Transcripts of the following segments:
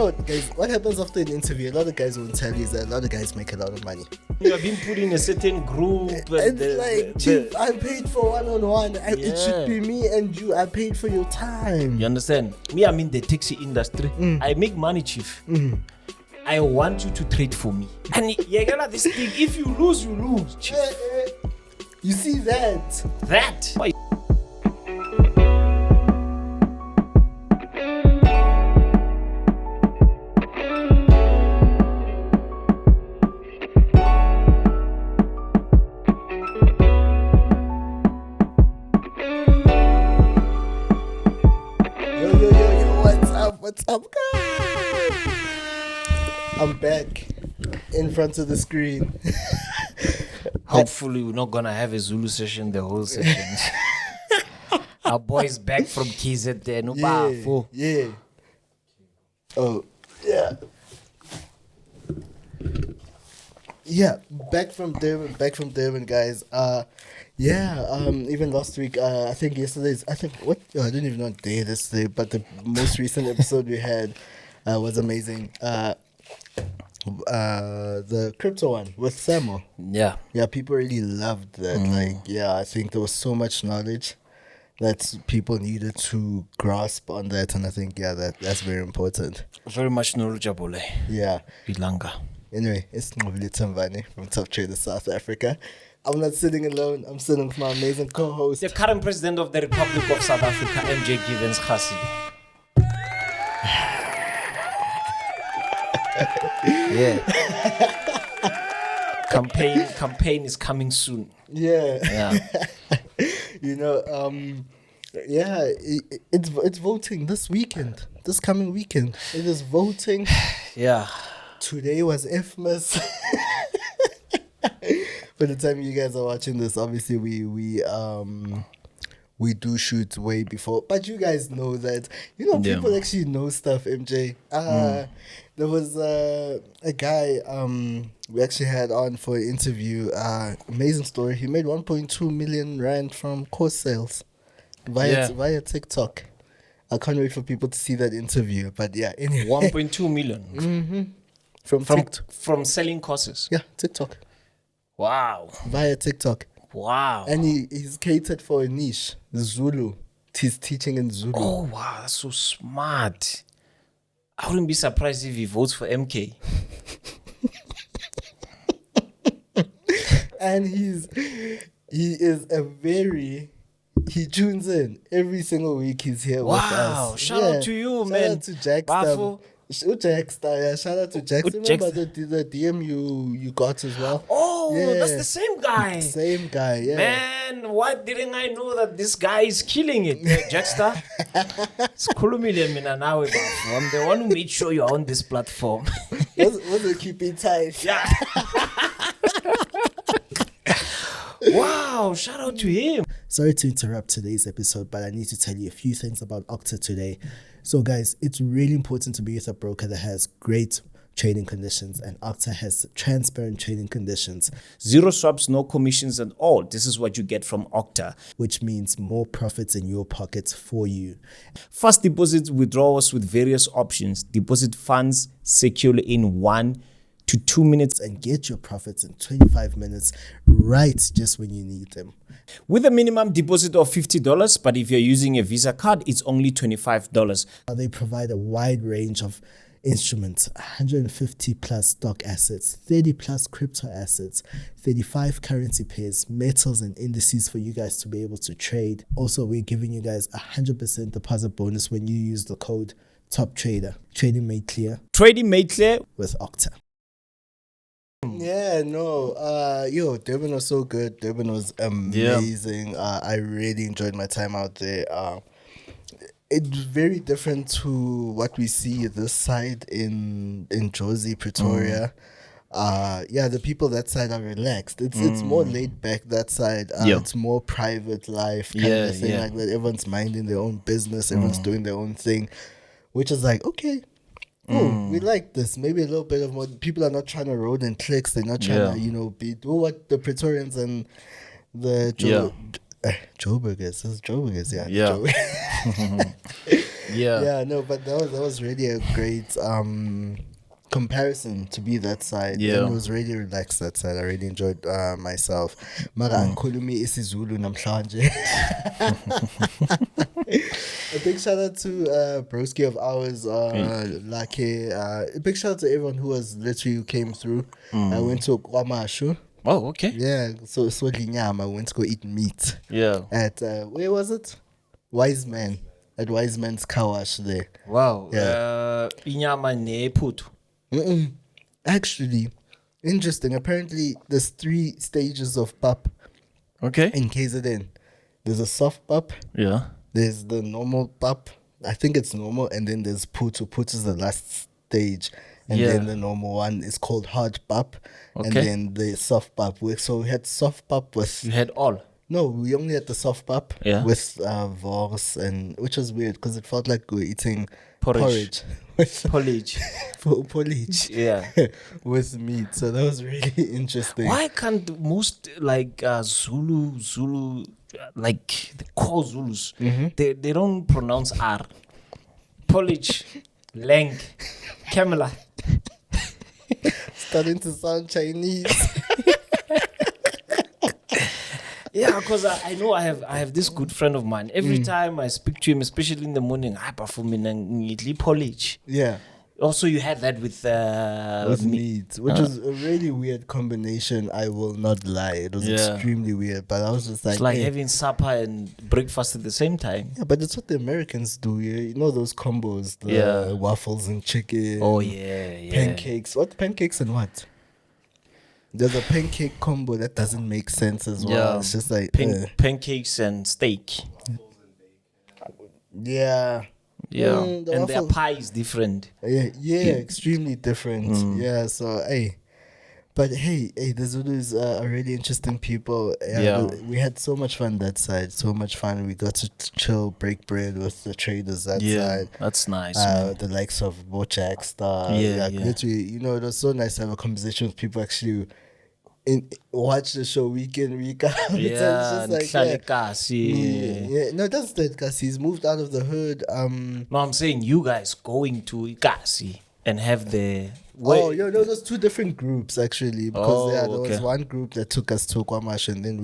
know what, guys? What happens after an interview? A lot of guys won't tell you that a lot of guys make a lot of money. You have been put in a certain group. It's Chief, I paid for one-on-one. It should be me and you. I paid for your time. You understand? Me, I'm in the taxi industry. I make money, Chief. I want you to trade for me. And you got this thing. If you lose, you lose, Chief. You see that? That. What's up, guys? I'm back in front of the screen. Hopefully, we're not gonna have a Zulu session the whole session. Our boys back from KZN. Yeah. Oh, yeah. Yeah, back from Durban, guys. Even last week, I think yesterday's, I don't even know what day this day, but the most recent episode we had was amazing. The crypto one with Samuel. Yeah, people really loved that. I think there was so much knowledge that people needed to grasp on that, and I think that's very important. Very much knowledgeable. Yeah, Bilanga. Anyway, it's Nqobile Tembane from Top Traders South Africa. I'm not sitting alone. I'm sitting with my amazing co-host, the current president of the Republic of South Africa, MJ Givens Kgasi. Yeah. Campaign is coming soon. Yeah. It's voting this weekend. This coming weekend. It is voting. Yeah. Today was Influx. By the time you guys are watching this, obviously we do shoot way before. But you guys know that, people actually know stuff, MJ. There was a guy we actually had on for an interview. Amazing story. He made 1.2 million rand from course sales via TikTok. I can't wait for people to see that interview. But yeah, anyway. 1.2 million. Mm-hmm. From selling courses. Yeah, TikTok. Wow. Via TikTok. Wow. And he's catered for a niche, Zulu. He's teaching in Zulu. Oh, wow. That's so smart. I wouldn't be surprised if he votes for MK. And he tunes in every single week. He's here with us. Wow. Shout out to you, man. Shout out to Jackster. Shout out to Jackson. Remember the DM you got as well? Oh, that's the same guy. Same guy, yeah. Man, why didn't I know that this guy is killing it, Jackster? It's Kulumile Mina now. I'm the one who made sure you're on this platform. What's a keep it tight? Yeah. Wow, shout out to him. Sorry to interrupt today's episode, but I need to tell you a few things about Octa today. So guys, it's really important to be with a broker that has great trading conditions, and Octa has transparent trading conditions. Zero swaps, no commissions at all. This is what you get from Octa, which means more profits in your pockets for you. Fast deposits, withdrawals with various options. Deposit funds securely in 1 to 2 minutes and get your profits in 25 minutes, right just when you need them. With a minimum deposit of $50, but if you're using a Visa card, it's only $25. They provide a wide range of instruments, 150 plus stock assets, 30 plus crypto assets, 35 currency pairs, metals and indices for you guys to be able to trade. Also, we're giving you guys 100% deposit bonus when you use the code TOPTRADER. Trading made clear. Trading made clear with Octa. Yeah, no, Durban was so good. Durban was amazing. I really enjoyed my time out there. It's very different to what we see this side in Jozi, Pretoria. The people that side are relaxed. It's more laid back that side. It's more private life kind of thing like that. Everyone's minding their own business. Everyone's doing their own thing, which is like, okay. Oh, we like this. Maybe a little bit of more. People are not trying to road and clicks. They're not trying to, do what the Praetorians and the Joburgers. This is Joburgers, yeah. Yeah, no, but that was really a great comparison to be that side. Yeah. And it was really relaxed that side. I really enjoyed myself. Mara angikhulumi isiZulu namhlanje. A big shout out to Broski of ours, Lake. A big shout out to everyone who came through. I went to Kwamashu. Oh, okay. Yeah, so Linyama, I went to go eat meat. Yeah. At where was it? Wise Man. At Wise Man's car wash there. Wow. Yeah. Inyama nephuthu. Actually, interesting. Apparently, there's 3 stages of pap. Okay. In KZN. There's a soft pap. Yeah. There's the normal pap. I think it's normal. And then there's putu. Putu is the last stage. And then the normal one is called hard pap. Okay. And then the soft pap. So we had soft pap with... You had all? No, we only had the soft pap with vors, and which was weird because it felt like we were eating porridge. Porridge. Porridge. Yeah. With meat. So that was really interesting. Why can't most Zulu, like the core Zulus, they don't pronounce R? Porridge, Leng, Kamala. Starting to sound Chinese. Yeah, because I know I have this good friend of mine. Every time I speak to him, especially in the morning, I perform in porridge. Yeah. Also, you had that with meat, which was a really weird combination. I will not lie; it was extremely weird. But I was just like, it's like having supper and breakfast at the same time. Yeah, but it's what the Americans do. You know those combos, the waffles and chicken. Oh yeah. Pancakes. What pancakes and what? There's a pancake combo that doesn't make sense as well. Yeah. It's just like pancakes and steak. Yeah. Yeah. And their pie is different. Yeah, extremely different. Yeah, so but the Zulus are really interesting people. We had so much fun that side. So much fun. We got to chill, break bread with the traders that side. That's nice. Man. The likes of Bojack Star. Literally, it was so nice to have a conversation with people actually watch the show week in, week out. Yeah, Nqobile Tembane. No, that's the Kgasi. He's moved out of the hood. No, I'm saying you guys going to Kgasi and have the... there's 2 different groups actually. Because there was one group that took us to Kwamash, and then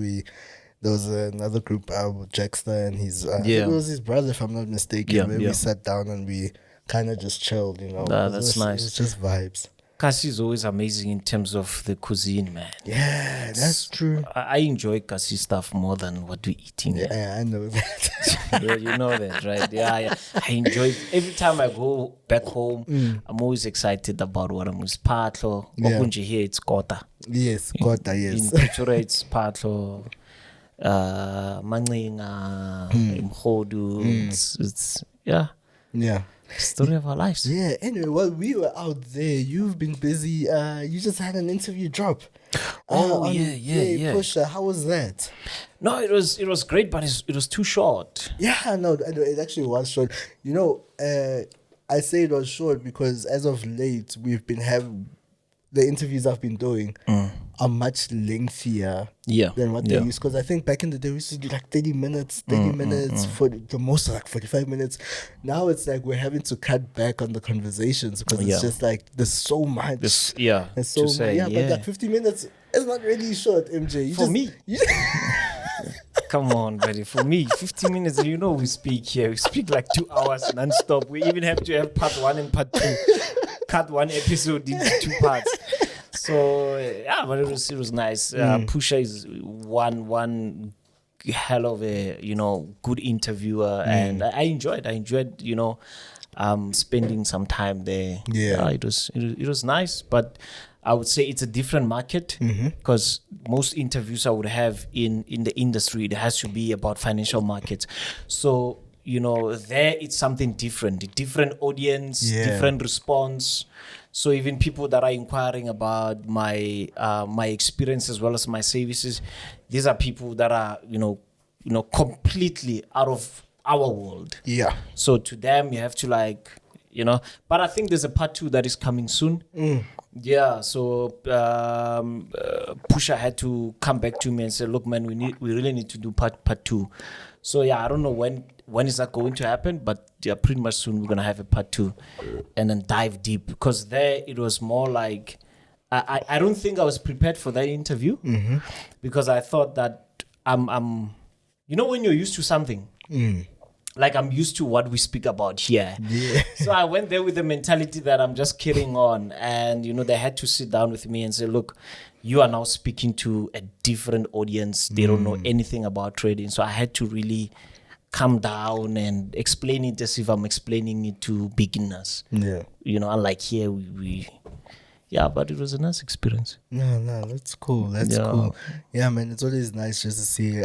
there was another group with Jackster and his... I think it was his brother, if I'm not mistaken, where we sat down and we kind of just chilled, that's nice. It's just vibes. Kgasi is always amazing in terms of the cuisine, man. Yeah, that's true. I enjoy Kgasi stuff more than what we're eating. Yeah, I know that. You know that, right? Yeah. I enjoy it. Every time I go back home, I'm always excited about what I'm with. Patlo. Here it's kota. Yes, kota, yes. In Pretoria, it's patlo. Mancinga, Mkhodu. It's yeah. Story of our lives. Yeah, anyway, while we were out there, you've been busy. You just had an interview drop. Yeah. Pusha, how was that? No, it was great, but it was too short. Yeah, no, it actually was short. I say it was short because as of late, we've been having the interviews I've been doing are much lengthier than what they used. Because I think back in the day, we used to do like 30 minutes, for the most like 45 minutes. Now it's like we're having to cut back on the conversations because it's just like there's so much. There's so much. But that 50 minutes is not really short, MJ. Me. Come on, buddy. For me, 15 minutes, we speak here. We speak like 2 hours non-stop. We even have to have part 1 and part 2. Cut one episode into 2 parts. So, but it was nice. Pusha is one hell of a, good interviewer. And I enjoyed, spending some time there. Yeah. It was nice, but I would say it's a different market because most interviews I would have in the industry, it has to be about financial markets. So, there it's something different, a different audience, different response. So even people that are inquiring about my experience as well as my services, these are people that are, completely out of our world. Yeah. So to them, you have to but I think there's a part 2 that is coming soon. Yeah, so Pusha had to come back to me and say, "Look, man, we really need to do part two." So yeah, I don't know when is that going to happen, but yeah, pretty much soon we're gonna have a part two, and then dive deep, because there it was more like I don't think I was prepared for that interview, because I thought that I'm you know, when you're used to something. Like, I'm used to what we speak about here. Yeah. So I went there with the mentality that I'm just carrying on. And, you know, they had to sit down with me and say, look, you are now speaking to a different audience. They don't know anything about trading. So I had to really calm down and explain it as if I'm explaining it to beginners. Yeah. You know, unlike here, we yeah, but it was a nice experience. No, that's cool. That's cool. Yeah, man, it's always nice just to see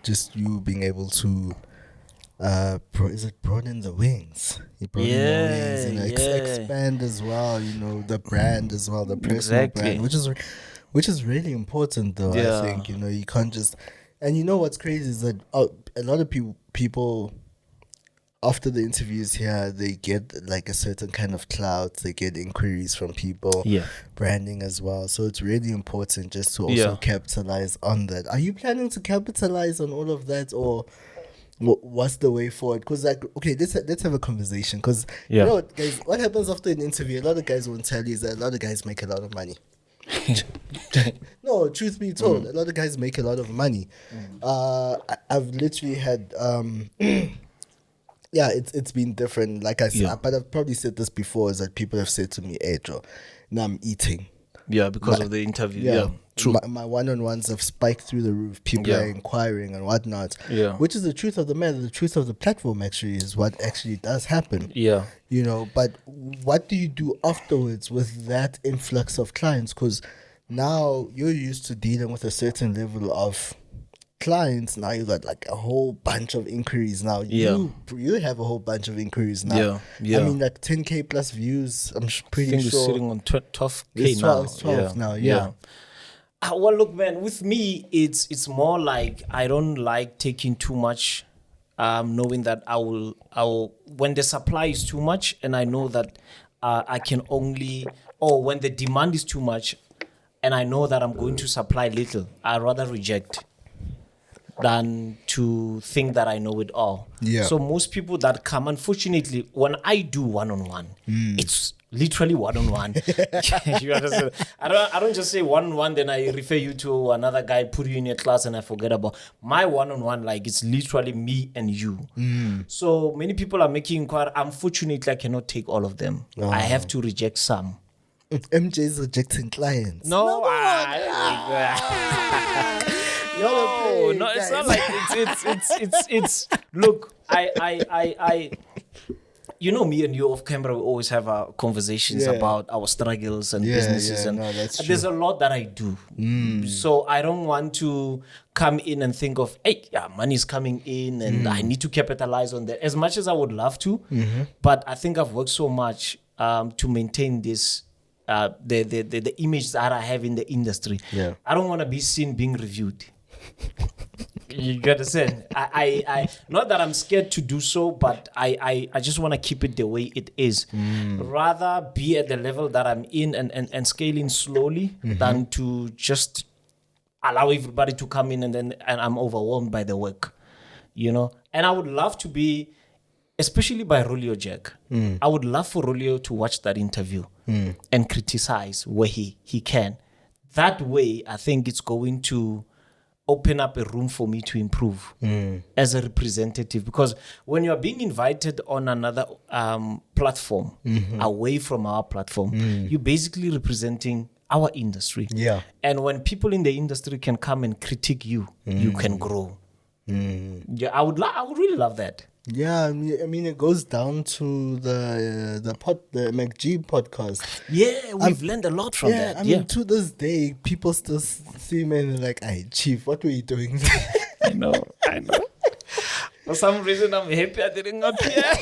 just you being able to is it broaden the wings? You broaden the wings, you know, expand as well, you know, the brand as well, the personal brand, which is really important though. I think, you know, you can't just, and you know what's crazy is that a lot of people after the interviews here, they get like a certain kind of clout, they get inquiries from people, branding as well. So it's really important just to also capitalize on that. Are you planning to capitalize on all of that, or what's the way forward? Because, like, okay, let's have a conversation. Because you know what, guys, what happens after an interview, a lot of guys won't tell you is that a lot of guys make a lot of money. No, truth be told, a lot of guys make a lot of money. I've literally had it's been different. Like I said, but I've probably said this before, is that people have said to me, "Hey Joe, now I'm eating." Yeah, because of the interview. Yeah, true. My one-on-ones have spiked through the roof. People are inquiring and whatnot. Yeah. Which is the truth of the matter. The truth of the platform actually is what actually does happen. Yeah. You know, but what do you do afterwards with that influx of clients? Because now you're used to dealing with a certain level of clients. Now you got like a whole bunch of inquiries now. You have a whole bunch of inquiries now. I mean, like 10K plus views. I'm pretty sure. We're sitting on 12K now. It's 12 now. Well, look, man, with me, it's more like I don't like taking too much, knowing that I will when the supply is too much and I know that I can only, or when the demand is too much and I know that I'm going to supply little, I rather reject than to think that I know it all. Yeah. So most people that come, unfortunately, when I do one-on-one, it's literally one-on-one. You understand? I don't just say one-on-one, then I refer you to another guy, put you in your class, and I forget about my one-on-one. Like, it's literally me and you. So many people are making inquiry. Unfortunately, I cannot take all of them. I have to reject some. MJ is rejecting clients. No, no, it's not like it's. Look, I. You know, me and you off camera, we always have our conversations about our struggles and businesses, and there's a lot that I do. So I don't want to come in and think of, hey, money's coming in, and I need to capitalize on that. As much as I would love to, but I think I've worked so much to maintain this. The image that I have in the industry. I don't want to be seen being reviewed. You understand? I not that I'm scared to do so, but I just want to keep it the way it is. Rather be at the level that I'm in and scaling slowly than to just allow everybody to come in and I'm overwhelmed by the work. You know? And I would love to be, especially by Rolio Jack. I would love for Rolio to watch that interview and criticize where he can. That way, I think it's going to open up a room for me to improve as a representative. Because when you're being invited on another platform away from our platform, you're basically representing our industry. Yeah. And when people in the industry can come and critique you, you can grow. Yeah, I would really love that. Yeah, I mean, it goes down to the McG podcast. Yeah, we've learned a lot from that. I mean, to this day, people still see me and they're like, "Hey, Chief, what were you doing?" I know. For some reason, I'm happy I didn't go here.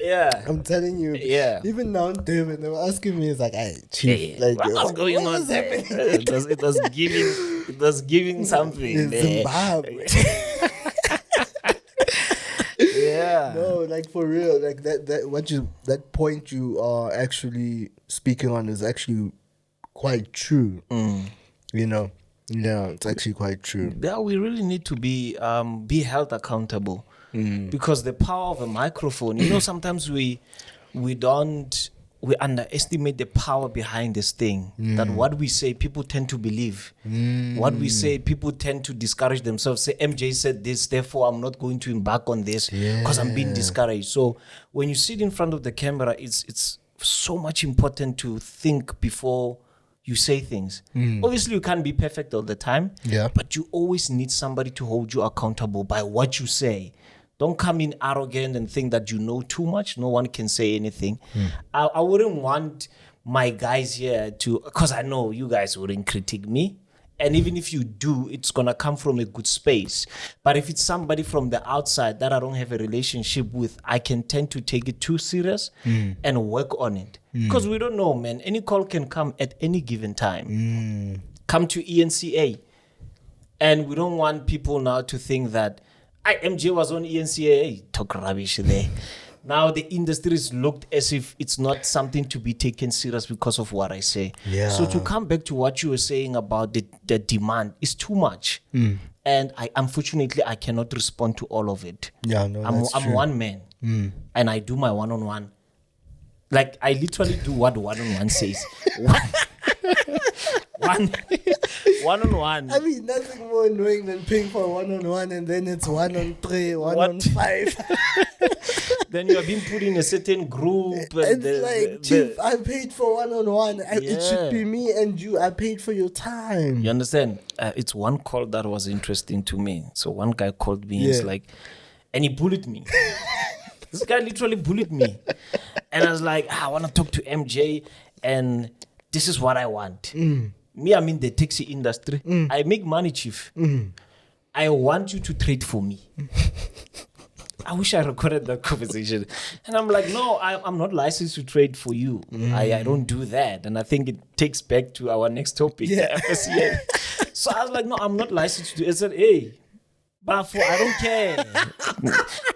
Yeah, I'm telling you. Yeah, even now, David, they were asking me, "It's like, hey, Chief, like, what's going on? What's happening?" It was giving something. In Zimbabwe. Yeah. No, like for real, like that point you are actually speaking on is actually quite true. You know, yeah, it's actually quite true. Yeah, we really need to be held accountable because the power of a microphone. Sometimes we underestimate the power behind this thing. That what we say, people tend to believe. What we say, people tend to discourage themselves. Say, MJ said this, therefore I'm not going to embark on this because I'm being discouraged. So when you sit in front of the camera, it's so much important to think before you say things. Obviously, you can't be perfect all the time. Yeah. But you always need somebody to hold you accountable by what you say. Don't come in arrogant and think that you know too much. No one can say anything. I wouldn't want my guys here to, because I know you guys wouldn't critique me. And even if you do, it's going to come from a good space. But if it's somebody from the outside that I don't have a relationship with, I can tend to take it too serious and work on it. Because we don't know, man. Any call can come at any given time. Come to ENCA. And we don't want people now to think that MJ was on ENCA. Talk rubbish there. Now the industry is looked as if it's not something to be taken serious because of what I say. Yeah. So to come back to what you were saying about the demand is too much. And unfortunately I cannot respond to all of it. Yeah, no, I'm one man. And I do my one-on-one. Like I literally do what one-on-one says. One-on-one. I mean, nothing more annoying than paying for one-on-one and then it's 1-on-3, 1-on-5. Then you are being put in a certain group. And Chief, I paid for one-on-one. It should be me and you. I paid for your time. You understand? It's one call that was interesting to me. So one guy called me. It's like, and he bullied me. This guy literally bullied me. And I was like, I want to talk to MJ and this is what I want. Me, I'm in the taxi industry. I make money, Chief. I want you to trade for me. I wish I recorded that conversation. And I'm like, no, I'm not licensed to trade for you. I don't do that. And I think it takes back to our next topic, the FSCA. So I was like, no, I'm not licensed to do it. I said, hey, but I don't care.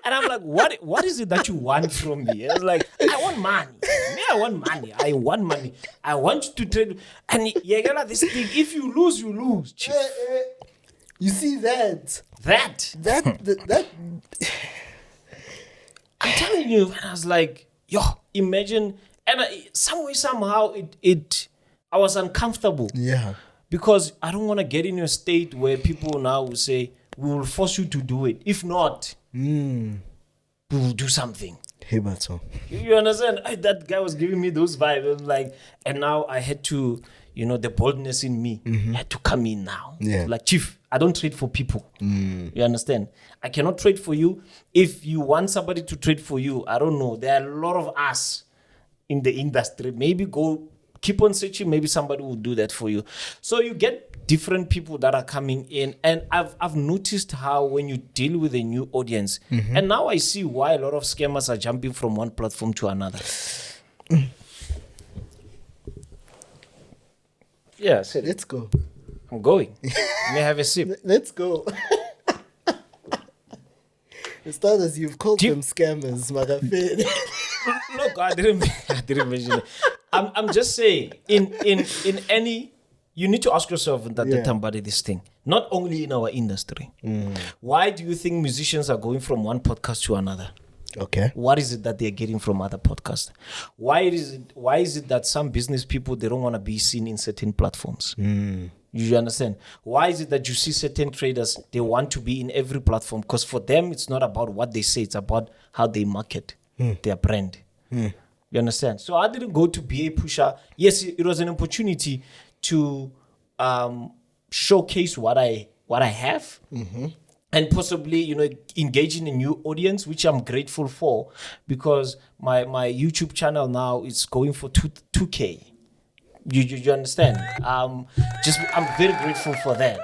And I'm like, what is it that you want from me? I was like, I want money. Me, I want money. I want money. I want you to trade. And this thing, if you lose, you lose. Chief. You see that? That. I'm telling you, and I was like, imagine. And somehow I was uncomfortable. Yeah. Because I don't want to get in a state where people now will say, we will force you to do it. If not, we will do something. Hey, Bato. You understand? That guy was giving me those vibes. I was like, and now I had to, the boldness in me had to come in now. Yeah. Like, Chief, I don't trade for people. You understand? I cannot trade for you. If you want somebody to trade for you, I don't know. There are a lot of us in the industry. Maybe keep on searching. Maybe somebody will do that for you. So you get different people that are coming in, and I've noticed how when you deal with a new audience, and now I see why a lot of scammers are jumping from one platform to another. Yeah, so let's go. I'm going. May I have a sip? Let's go. As long as you've called them scammers, motherfucker. Look, I didn't mention it. I'm just saying, in any, you need to ask yourself that Tembane this thing. Not only in our industry. Why do you think musicians are going from one podcast to another? Okay. What is it that they're getting from other podcasts? Why is it that some business people, they don't want to be seen in certain platforms? You understand? Why is it that you see certain traders, they want to be in every platform? Because for them, it's not about what they say, it's about how they market their brand. You understand? So I didn't go to be a Pusha. Yes, it was an opportunity to showcase what I have. And possibly, engaging a new audience, which I'm grateful for, because my YouTube channel now is going for 2K. You understand? I'm very grateful for that,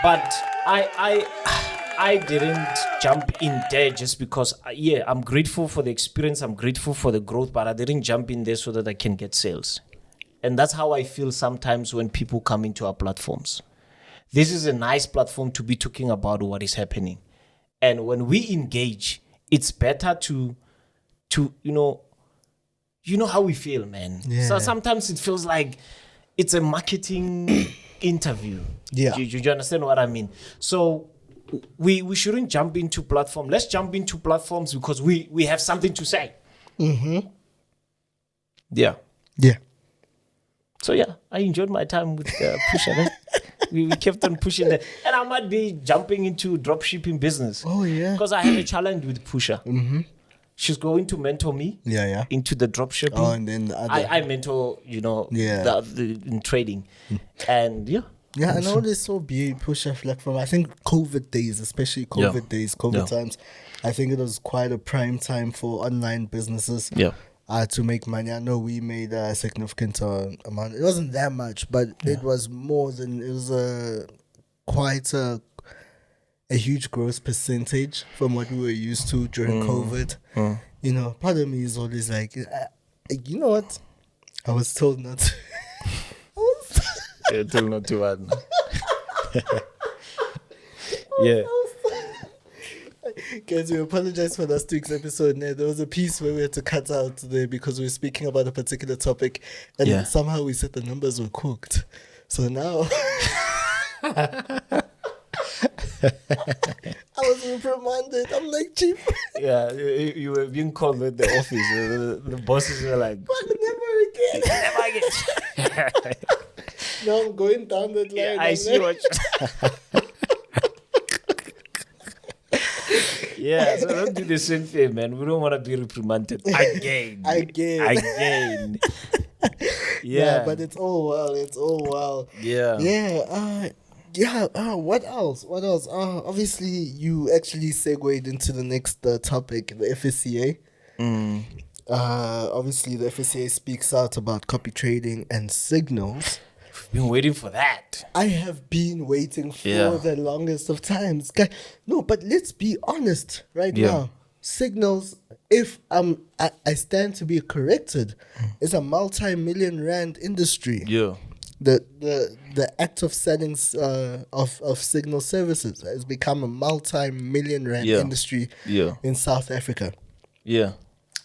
But I didn't jump in there just because, I'm grateful for the experience, I'm grateful for the growth, but I didn't jump in there so that I can get sales. And that's how I feel sometimes when people come into our platforms. This is a nice platform to be talking about what is happening. And when we engage, it's better to you know how we feel, man. So sometimes it feels like it's a marketing interview. Yeah. You understand what I mean? So we shouldn't jump into platform. Let's jump into platforms because we have something to say. Mm-hmm. Yeah. Yeah. So yeah, I enjoyed my time with Pusha. Man. We kept on pushing that. And I might be jumping into dropshipping business. Oh, yeah. Because I have a challenge with Pusha. Mm-hmm. She's going to mentor me into the dropshipping. Oh, and then I mentor, in trading. And yeah. Yeah, I know this so be Pusha like from I think COVID days, especially COVID times. I think it was quite a prime time for online businesses. Yeah. To make money. I know we made a significant amount. It wasn't that much, but it was more than it was quite a huge growth percentage from what we were used to during COVID. You know, part of me is always like, you know what? I was told not to. You're told not to add. Yeah. Guys, we apologize for last week's episode. There was a piece where we had to cut out there because we were speaking about a particular topic and somehow we said the numbers were cooked. So now I was reprimanded. I'm like, Chief. Yeah, you were being called at the office. The bosses were like, never again. Now I'm going down that line. Yeah, I see what Yeah, so don't do the same thing, man. We don't want to be reprimanded again. Yeah, but it's all well. Yeah. What else? Obviously, you actually segued into the next topic, the FSCA. Obviously, the FSCA speaks out about copy trading and signals. Been waiting for that. I have been waiting for the longest of times. No, but let's be honest now. Signals, if I stand to be corrected, is a multi-million rand industry. Yeah. The act of selling of signal services has become a multi-million rand industry in South Africa. Yeah.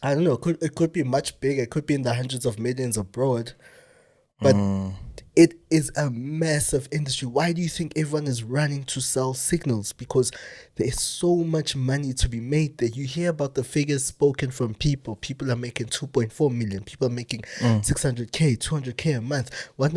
I don't know. It could be much bigger. It could be in the hundreds of millions abroad. But it is a massive industry. Why do you think everyone is running to sell signals? Because there is so much money to be made there. You hear about the figures spoken from people. People are making 2.4 million. People are making 600K, 200K a month. What.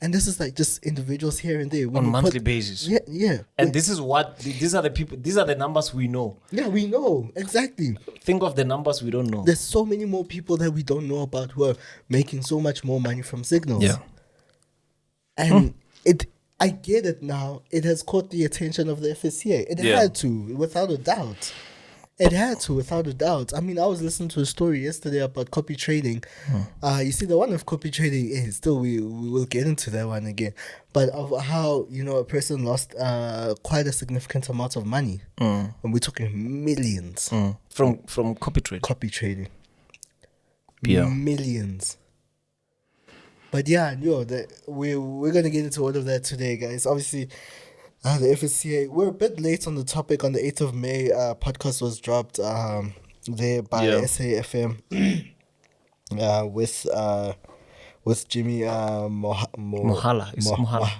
And this is like just individuals here and there. On a monthly basis. Yeah. And these are the people, these are the numbers we know. Yeah, we know. Exactly. Think of the numbers we don't know. There's so many more people that we don't know about who are making so much more money from signals. Yeah. And I get it now. It has caught the attention of the FSCA. It had to, without a doubt. I mean, I was listening to a story yesterday about copy trading. You see, the one of copy trading is still, we will get into that one again. But of how, a person lost quite a significant amount of money. And we're talking millions. From copy trading. Copy trading. Yeah. Millions. But yeah, we're going to get into all of that today, guys. Obviously, the FSCA, we're a bit late on the topic. On the 8th of May, podcast was dropped there by SAFM with Jimmy Mohala. It's Mohala.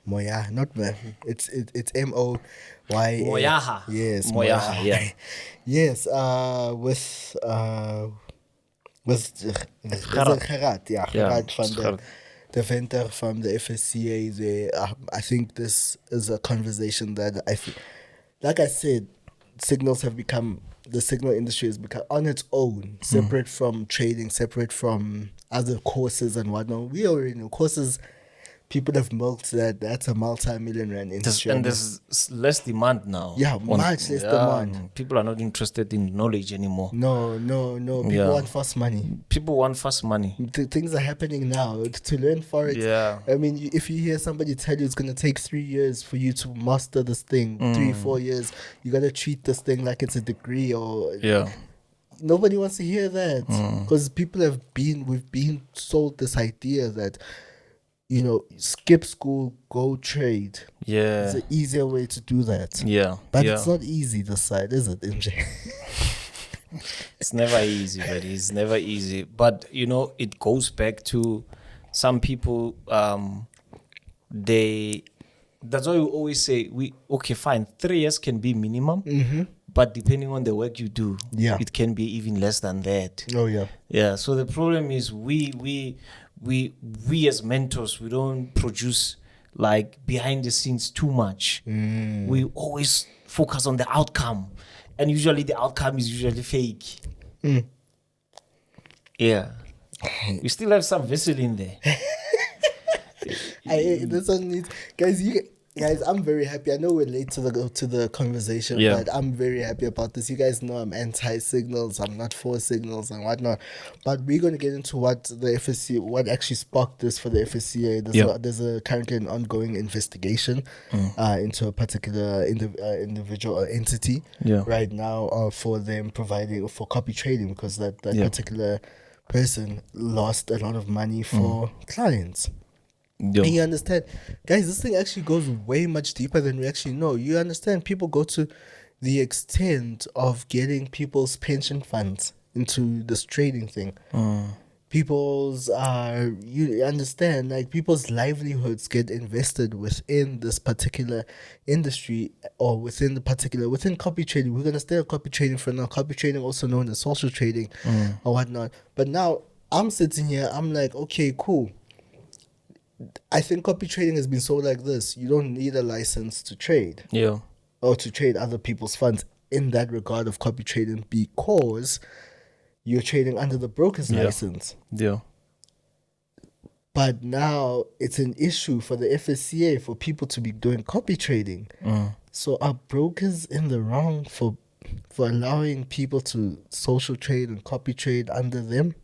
Moyaha, not man. It's Moy. Moyaha. Yes, Moyaha. Yeah. Yes. With Gerard. Yeah, Gerard van the vendor from the FSCA. There, I think this is a conversation that I think, like I said, the signal industry has become on its own, separate from trading, separate from other courses and whatnot. We already know courses. People have milked that. That's a multi-million rand industry. And there's less demand now. Yeah, much less demand. People are not interested in knowledge anymore. No. People want fast money. Things are happening now. To learn Forex. Yeah. I mean, if you hear somebody tell you it's going to take 3 years for you to master this thing, 3-4 years, you got to treat this thing like it's a degree or... Yeah. Nobody wants to hear that. Because we've been sold this idea that skip school, go trade. Yeah. It's an easier way to do that. Yeah. But it's not easy this side, is it, MJ? It's never easy, buddy. It's never easy. But, it goes back to some people, that's why we always say, okay, fine, 3 years can be minimum. Mm-hmm. But depending on the work you do, it can be even less than that. Oh, yeah. Yeah, so the problem is we as mentors, we don't produce like behind the scenes too much. We always focus on the outcome. And usually the outcome is usually fake. Yeah. We still have some vessel in there. This one needs... Guys, I'm very happy. I know we're late to the conversation, but I'm very happy about this. You guys know I'm anti-signals. I'm not for signals and whatnot. But we're going to get into what actually sparked this for the FSCA. There's currently an ongoing investigation into a particular individual or entity right now for them providing for copy trading, because that particular person lost a lot of money for clients. And you understand, guys, this thing actually goes way much deeper than we actually know. You understand, people go to the extent of getting people's pension funds into this trading thing. People's you understand, like, people's livelihoods get invested within this particular industry, or within copy trading. We're gonna stay on copy trading for now. Copy trading, also known as social trading or whatnot. But now I'm sitting here, I'm like, okay, cool. I think copy trading has been sold like this. You don't need a license to trade. Yeah. Or to trade other people's funds in that regard of copy trading, because you're trading under the broker's license. Yeah. But now it's an issue for the FSCA for people to be doing copy trading. So are brokers in the wrong for allowing people to social trade and copy trade under them?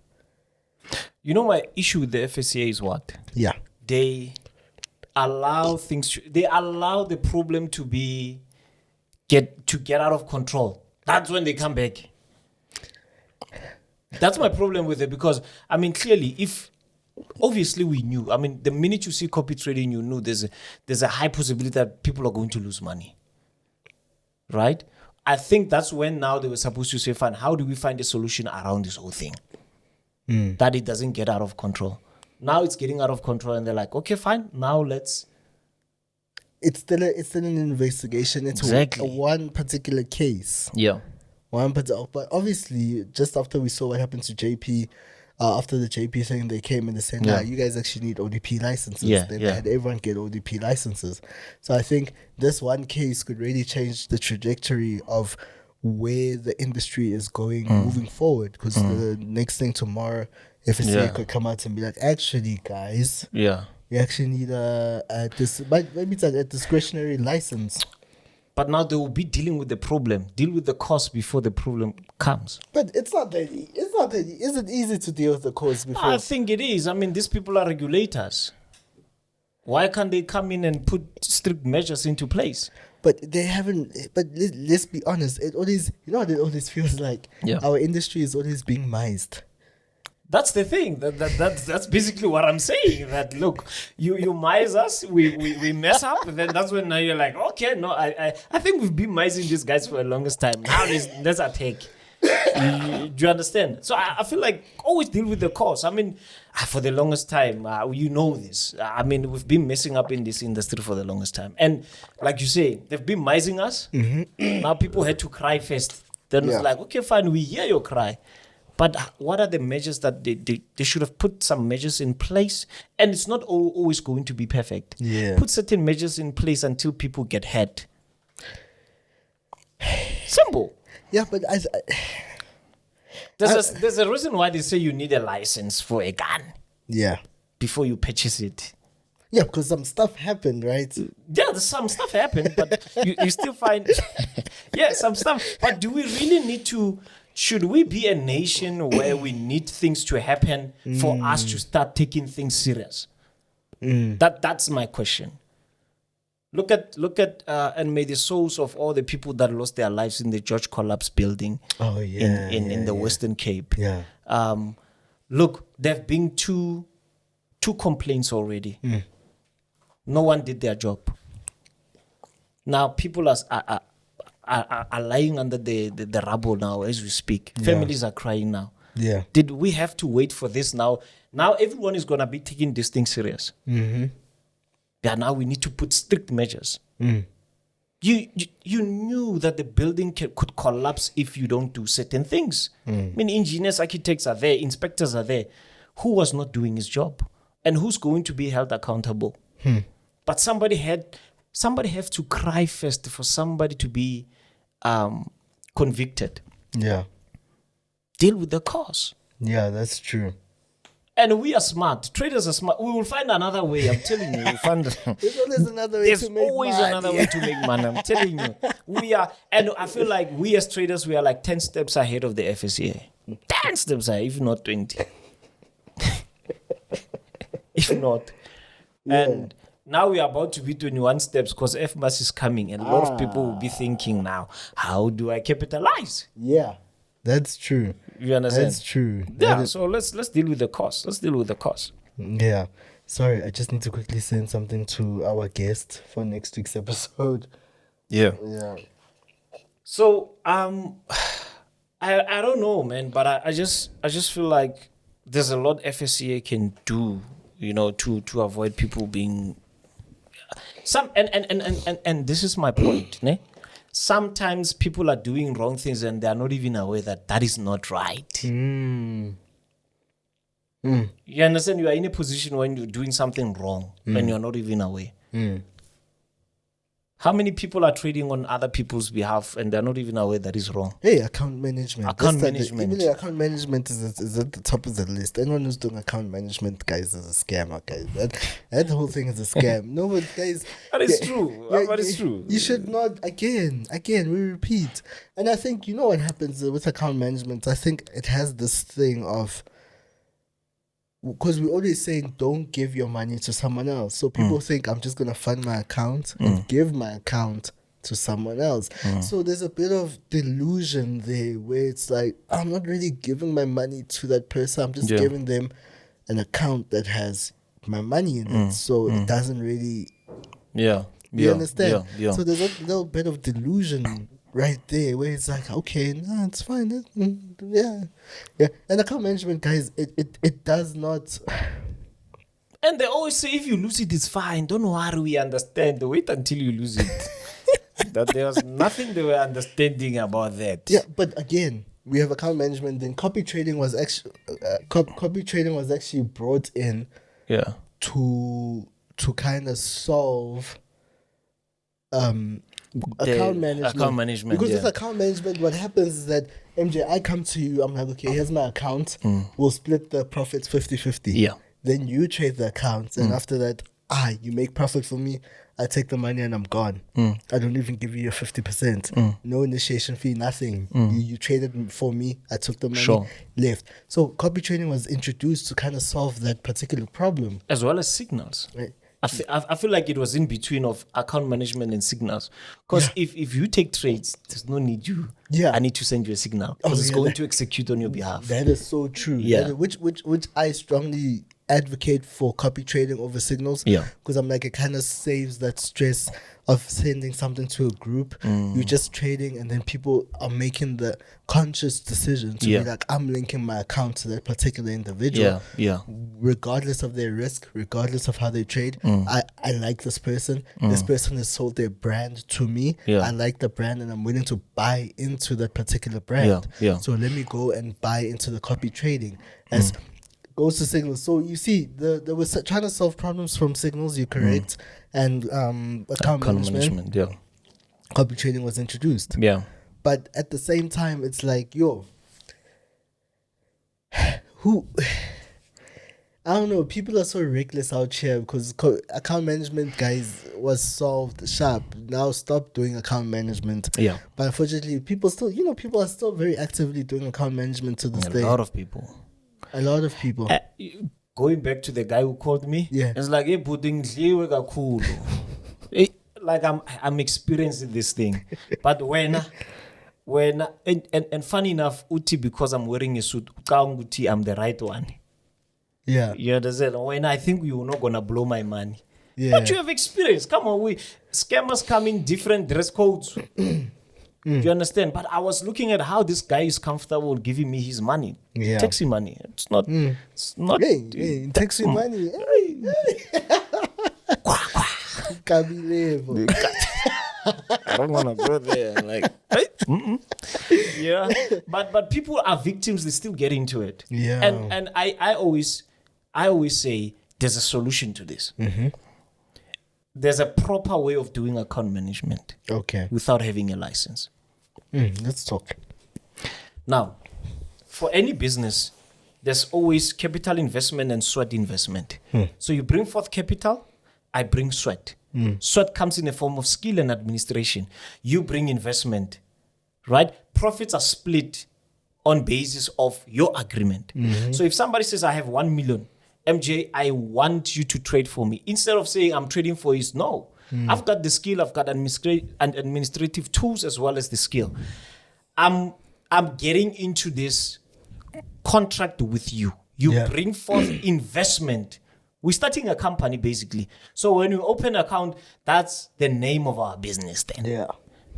My issue with the FSCA is what? Yeah. They allow they allow the problem to get out of control. That's when they come back. That's my problem with it, because clearly, obviously we knew. The minute you see copy trading, you know there's a high possibility that people are going to lose money. Right? I think that's when now they were supposed to say, fine, how do we find a solution around this whole thing? That it doesn't get out of control. Now it's getting out of control, and they're like, okay, fine, now let's... It's still an investigation into one particular case. Yeah. But obviously, just after we saw what happened to JP, after the JP thing, they came and they said, you guys actually need ODP licenses. They had everyone get ODP licenses. So I think this one case could really change the trajectory of where the industry is going moving forward, because the next thing tomorrow, FSCA could come out and be like, actually, guys, you actually need maybe it's a discretionary license. But now they will be dealing with the problem, deal with the cost before the problem comes. But it's not that. Is it easy to deal with the cost before? I think it is. These people are regulators. Why can't they come in and put strict measures into place? But they haven't. But let's be honest. It always, what it always feels like. Our industry is always being mised. That's the thing. That's basically what I'm saying. That look, you mize us, we mess up, and then that's when now you're like, okay, no, I think we've been mising these guys for the longest time. Now let's attack. Do you understand? So I feel like always deal with the cause. For the longest time, you know this. We've been messing up in this industry for the longest time, and like you say, they've been mising us. Now people had to cry first. Then it's like, okay, fine, we hear your cry. But what are the measures that they should have put some measures in place? And it's not always going to be perfect. Yeah. Put certain measures in place until people get hurt. Simple. Yeah, but there's a reason why they say you need a license for a gun. Yeah. Before you purchase it. Yeah, because some stuff happened, right? Yeah, some stuff happened, but you still find... some stuff. But do we really need to... Should we be a nation where we need things to happen for us to start taking things serious? That's my question. Look at and may the souls of all the people that lost their lives in the George Collapse building in the Western Cape. Yeah. Look, there have been two 2 complaints already. No one did their job. Now people are lying under the rubble now as we speak. Families are crying now. Yeah. Did we have to wait for this now? Now everyone is gonna be taking this thing serious. Yeah. Now we need to put strict measures. You knew that the building could collapse if you don't do certain things. I mean, engineers, architects are there, inspectors are there. Who was not doing his job, and who's going to be held accountable? But somebody have to cry first for somebody to be convicted. Yeah. Deal with the cause. Yeah, that's true. And we are smart. Traders are smart. We will find another way. I'm telling you. We'll find There's always another way There's to make always money. another way to make money. I'm telling you. We are, and I feel like we as traders, we are like 10 steps ahead of the FSCA. 10 steps ahead, if not 20. If not. And now we are about to be 21 steps because FMAS is coming. And a lot of people will be thinking now, how do I capitalize? Yeah, that's true. You understand? That's true. Yeah, so let's deal with the cost. Let's deal with the cost. Yeah. Sorry, I just need to quickly send something to our guest for next week's episode. Yeah. Yeah. So I don't know, man, but I just feel like there's a lot FSCA can do, to avoid people being and this is my point, ne? Sometimes people are doing wrong things and they are not even aware that is not right. You understand? You are in a position when you're doing something wrong and you're not even aware. How many people are trading on other people's behalf and they're not even aware that is wrong? Hey, account management. Account management. Even account management is at the top of the list. Anyone who's doing account management, guys, is a scammer, guys. That whole thing is a scam. No, but guys... That is true. That is true. You should not... Again, we repeat. And I think, you know what happens with account management? I think it has this thing of... Because we're always saying don't give your money to someone else. So people think I'm just going to fund my account and give my account to someone else. So there's a bit of delusion there where it's like, I'm not really giving my money to that person. I'm just giving them an account that has my money in it. So it doesn't really... Yeah. You understand? Yeah. So there's a little bit of delusion right there where it's like, okay, no, it's fine. Yeah. And account management, guys, it does not... And they always say, if you lose it, it's fine. Don't worry, we understand. Wait until you lose it. That there was nothing they were understanding about that. Yeah, but again, we have account management. Then copy trading was actually brought in to kind of solve account management. Because with account management, what happens is that MJ, I come to you, I'm like, okay, here's my account. We'll split the profits 50-50. Yeah. Then you trade the accounts, and after that, you make profit for me. I take the money and I'm gone. I don't even give you your 50%. No initiation fee, nothing. You traded for me. I took the money, left. So copy trading was introduced to kind of solve that particular problem. As well as signals. Right. I feel like it was in between of account management and signals. Because if you take trades, there's no need you. Yeah. I need to send you a signal. Because it's going to execute on your behalf. That is so true. Yeah. Which I strongly advocate for copy trading over signals. Yeah. Because I'm like, it kind of saves that stress of sending something to a group. You're just trading, and then people are making the conscious decision to be like, I'm linking my account to that particular individual. Regardless of their risk, regardless of how they trade. I like this person. This person has sold their brand to me. I like the brand and I'm willing to buy into that particular brand. So let me go and buy into the copy trading. As goes to signals. So you see, they were trying to solve problems from signals, you're correct. And account management. Copy trading was introduced. But at the same time, it's like, who... I don't know, people are so reckless out here because account management, guys, was solved sharp. Now stop doing account management. But unfortunately, people are still very actively doing account management to this day. A lot of people. Going back to the guy who called me, it's like, hey, putting cool. Like I'm experiencing this thing. But when and funny enough, Uti, because I'm wearing a suit, I'm the right one. Yeah. You understand? When I think you're not gonna blow my money. Yeah. But you have experience. Come on, scammers come in different dress codes. Do you understand? But I was looking at how this guy is comfortable giving me his money. Yeah. Taxi money. It's not. Hey, taxi money. I don't want to go there. Like, yeah. But people are victims. They still get into it. Yeah. And I always say there's a solution to this. Mm-hmm. There's a proper way of doing account management. Okay. Without having a license. Let's talk. Now, for any business, there's always capital investment and sweat investment. So you bring forth capital, I bring sweat. Sweat comes in the form of skill and administration. You bring investment, right? Profits are split on basis of your agreement. So if somebody says, I have 1 million, MJ, I want you to trade for me. Instead of saying I'm trading for you, no. I've got the skill, I've got administrative tools as well as the skill. I'm getting into this contract with you. You bring forth investment. We're starting a company basically. So when you open an account, that's the name of our business then. Yeah.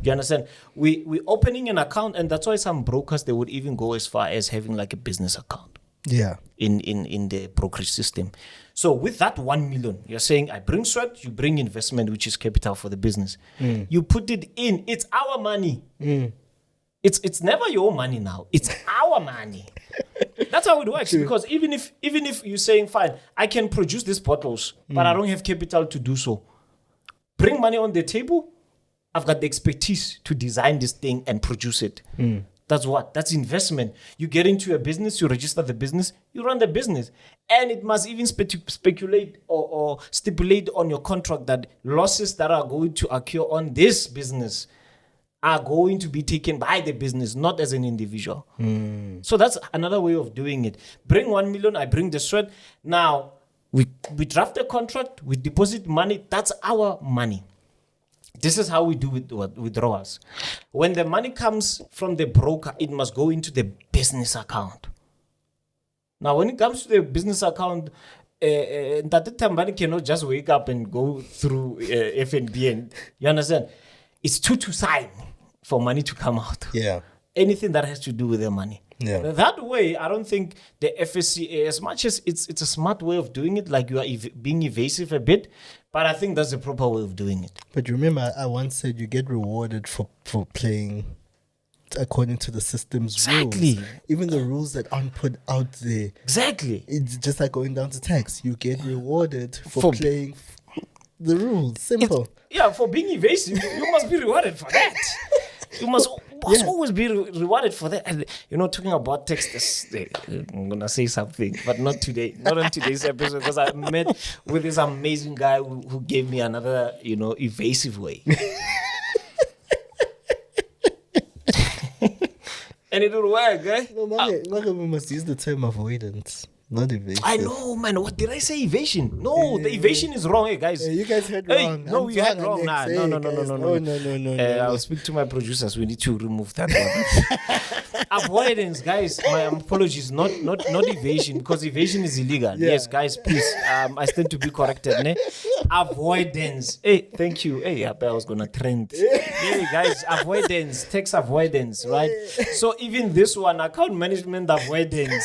You understand? We're opening an account, and that's why some brokers, they would even go as far as having like a business account. Yeah. In the brokerage system. So with that 1 million, you're saying I bring sweat, you bring investment, which is capital for the business. You put it in, it's our money. It's never your money now. It's our money. That's how it works. True. Because even if you're saying, fine, I can produce these bottles, but I don't have capital to do so. Bring money on the table. I've got the expertise to design this thing and produce it. That's what? That's investment. You get into a business, you register the business, you run the business. And it must even speculate or stipulate on your contract that losses that are going to occur on this business are going to be taken by the business, not as an individual. So that's another way of doing it. Bring 1 million, I bring the sweat. Now, we draft a contract, we deposit money, that's our money. This is how we do withdrawals. When the money comes from the broker, it must go into the business account. Now, when it comes to the business account, Nqobile Tembane cannot just wake up and go through FNB, and you understand? It's to sign for money to come out. Yeah. Anything that has to do with their money. Yeah. That way, I don't think the FSCA, as much as it's a smart way of doing it, like you are being evasive a bit, but I think that's the proper way of doing it. But you remember, I once said you get rewarded for playing according to the system's rules. Even the rules that aren't put out there. Exactly. It's just like going down to tax. You get rewarded for playing the rules. Simple. For being evasive, you must be rewarded for that. You must always be rewarded for that. And, talking about tax, I'm going to say something, but not today. Not on today's episode, because I met with this amazing guy who gave me another, evasive way. And it will work, eh? No, we must use the term avoidance. Not evasive. I know, man. What did I say? Evasion? No, the evasion is wrong, guys. You guys heard wrong. No, we heard wrong. No. I'll speak to my producers. We need to remove that one. Avoidance, guys. My apologies. Not evasion, because evasion is illegal. Yeah. Yes, guys, please. I stand to be corrected. Ne? Avoidance. Hey, thank you. Hey, I was gonna trend. Hey, guys, avoidance, tax avoidance, right? So even this one, account management avoidance.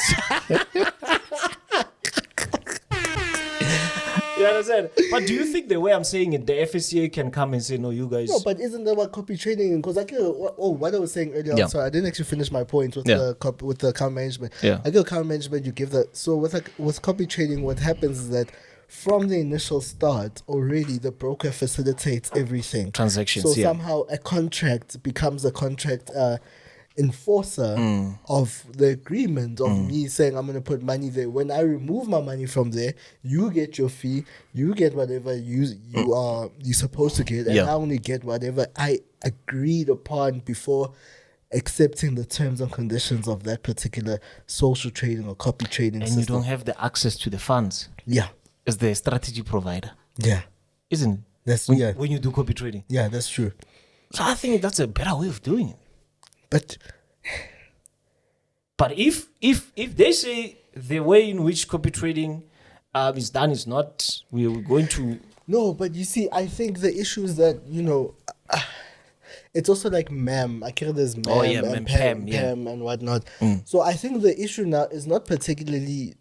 You understand? But do you think the way I'm saying it, the FSCA can come and say, no, you guys... No, but isn't that what copy trading... Because what I was saying earlier, sorry, I didn't actually finish my point with the account management. Yeah. I get account management, you give that... So with copy trading, what happens is that from the initial start, already the broker facilitates everything. Transactions, So somehow a contract becomes a contract... enforcer of the agreement of me saying I'm going to put money there. When I remove my money from there, you get your fee, you get whatever you're supposed to get, and I only get whatever I agreed upon before accepting the terms and conditions of that particular social trading or copy trading system. And you don't have the access to the funds. Yeah. As the strategy provider. Yeah. Isn't it? That's when you do copy trading. Yeah, that's true. So I think that's a better way of doing it. But if they say the way in which copy trading is done is not. We're going to. No, but you see, I think the issue is that it's also like ma'am. I care there's ma'am and Pam and whatnot. So I think the issue now is not particularly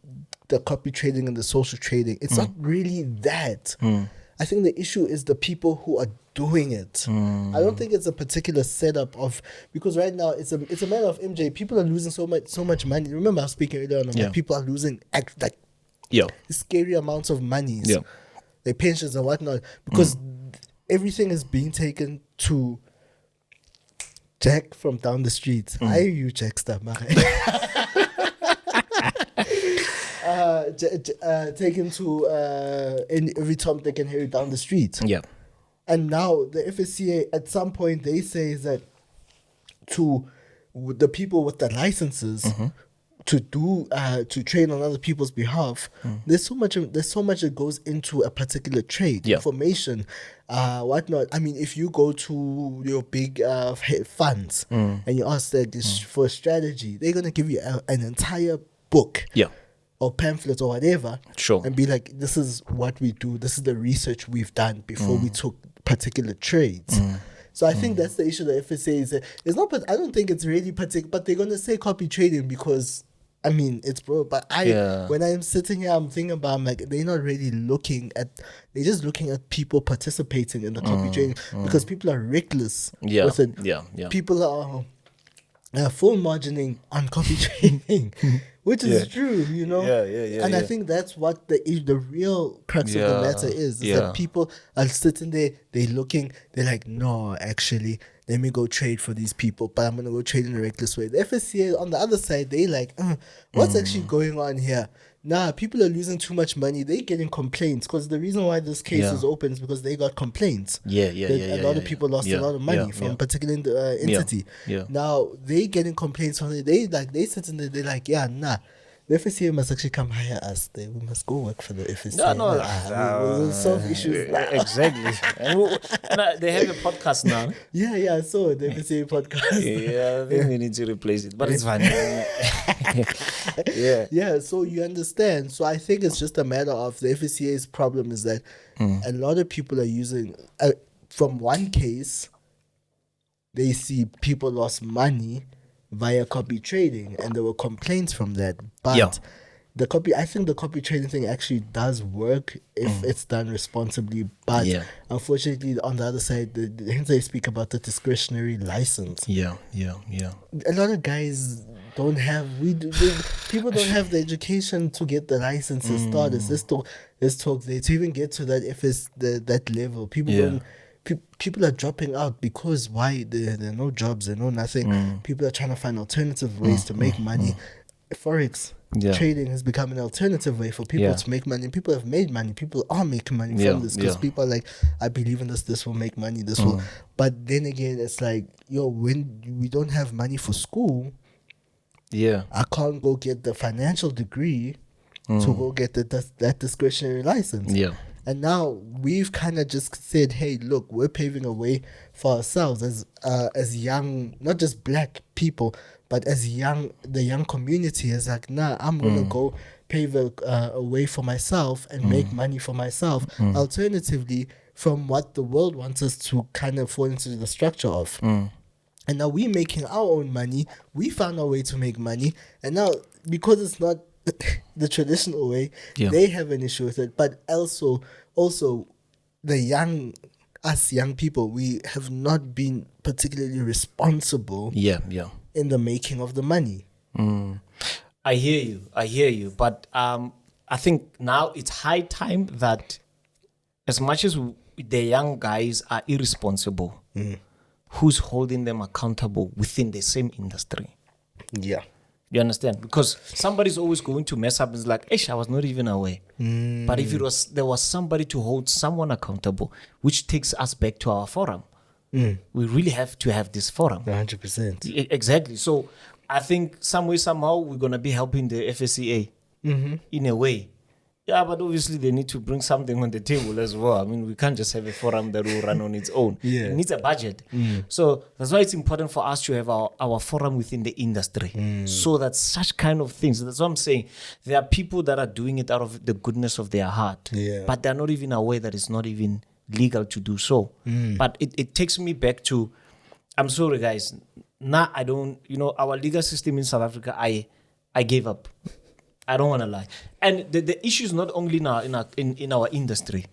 the copy trading and the social trading. It's not really that. I think the issue is the people who are doing it. I don't think it's a particular setup of, because right now it's a matter of MJ. People are losing so much money. Remember I was speaking earlier on about people are losing scary amounts of money. Their pensions and whatnot, because everything is being taken to Jack from down the street. I you Jackster, man. Taken to every Tom, Dick and Harry down the street. And now the FSCA at some point they say that to the people with the licenses to do to trade on other people's behalf, there's so much that goes into a particular trade, information, whatnot. I mean, if you go to your big funds and you ask that for a strategy, they're gonna give you an entire book, or pamphlet or whatever, and be like, this is what we do, this is the research we've done before we took particular trades. So I think that's the issue the FSA is. It's not, but I don't think it's really particular. But they're gonna say copy trading because, I mean, it's broad. But when I'm sitting here, I'm thinking about, I'm like, they're not really looking at. They're just looking at people participating in the copy trading because people are reckless with it. People are full margining on copy trading, which is true, And I think that's what the real crux of the matter is that people are sitting there, they're like, no, actually, let me go trade for these people, but I'm going to go trade in a reckless way. The FSCA on the other side, they like, what's actually going on here? Nah, people are losing too much money. They're getting complaints because the reason why this case is open is because they got complaints. A lot of people lost a lot of money from a particular entity. Now they getting complaints from it. They sit in there. They're like, the FSCA must actually come hire us. We must go work for the FSCA. We'll solve issues. Exactly. and they have a podcast now. I saw the FSCA podcast. I think we need to replace it, but it's fine. So you understand. So I think it's just a matter of the FSCA's problem is that a lot of people are using, from one case, they see people lost money via copy trading, and there were complaints from that. But I think the copy trading thing actually does work if it's done responsibly. But unfortunately, on the other side, hence I speak about the discretionary license. A lot of guys don't have. People don't have the education to get the licenses started. Let's talk there to even get to that that level. People don't. People are dropping out because why? There are no jobs, there are no nothing. People are trying to find alternative ways to make money. Forex trading has become an alternative way for people to make money. People have made money. People are making money from this because people are like, I believe in this. This will make money. This will. But then again, it's like, when we don't have money for school, I can't go get the financial degree to go get that discretionary license. And now we've kind of just said, hey, look, we're paving a way for ourselves as young, not just black people, but as the young community is like, nah, I'm going to go pave a way for myself and make money for myself. Alternatively, from what the world wants us to kind of fall into the structure of. And now we're making our own money. We found our way to make money. And now, because it's not the traditional way, they have an issue with it. But also the young people, we have not been particularly responsible in the making of the money. I hear you, but I think now it's high time that as much as the young guys are irresponsible, who's holding them accountable within the same industry? You understand? Because somebody's always going to mess up and it's like, I was not even aware. But if there was somebody to hold someone accountable, which takes us back to our forum. We really have to have this forum. 100%. Exactly. So I think some way, somehow, we're going to be helping the FSCA in a way. Yeah, but obviously they need to bring something on the table as well. I mean, we can't just have a forum that will run on its own. It needs a budget. So that's why it's important for us to have our forum within the industry. So that such kind of things, that's what I'm saying. There are people that are doing it out of the goodness of their heart. But they're not even aware that it's not even legal to do so. But it takes me back to, I'm sorry guys, now I don't, our legal system in South Africa, I gave up. I don't want to lie. And the issue is not only in our industry.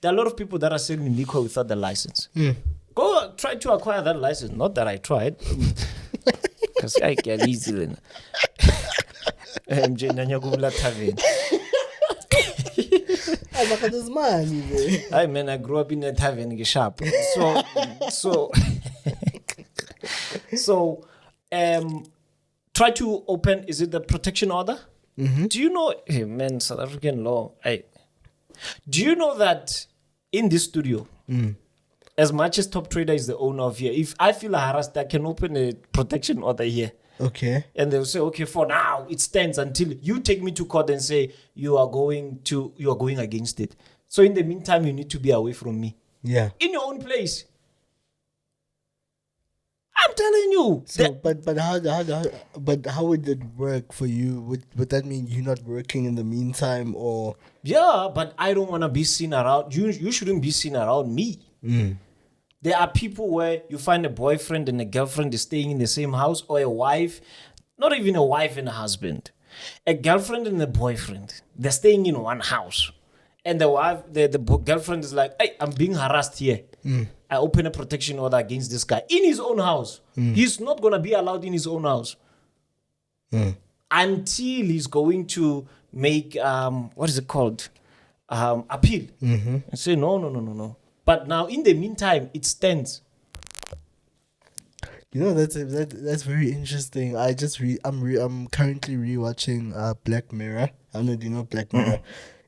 There are a lot of people that are selling liquor without the license. Go try to acquire that license. Not that I tried. Because I get easy. Nqobile Tembane. Hi man, I grew up in a tavern shop. So try to open, is it the protection order? Do you know, hey man, South African law, do you know that in this studio, as much as Top Trader is the owner of here, if I feel harassed, I can open a protection order here. Okay. And they'll say, okay, for now, it stands until you take me to court and say you are going against it. So in the meantime, you need to be away from me. Yeah. In your own place. I'm telling you. So, but how would it work for you? Would that mean you're not working in the meantime, or? Yeah, but I don't want to be seen around. You shouldn't be seen around me. There are people where you find a boyfriend and a girlfriend is staying in the same house, or a wife, not even a wife and a husband, a girlfriend and a boyfriend. They're staying in one house, and the wife, the girlfriend is like, "Hey, I'm being harassed here. I open a protection order against this guy in his own house. He's not going to be allowed in his own house until he's going to make, what is it called? Appeal. And say, no. But now, in the meantime, it stands. That's very interesting. I'm currently rewatching Black Mirror. I don't know, do you know Black Mirror?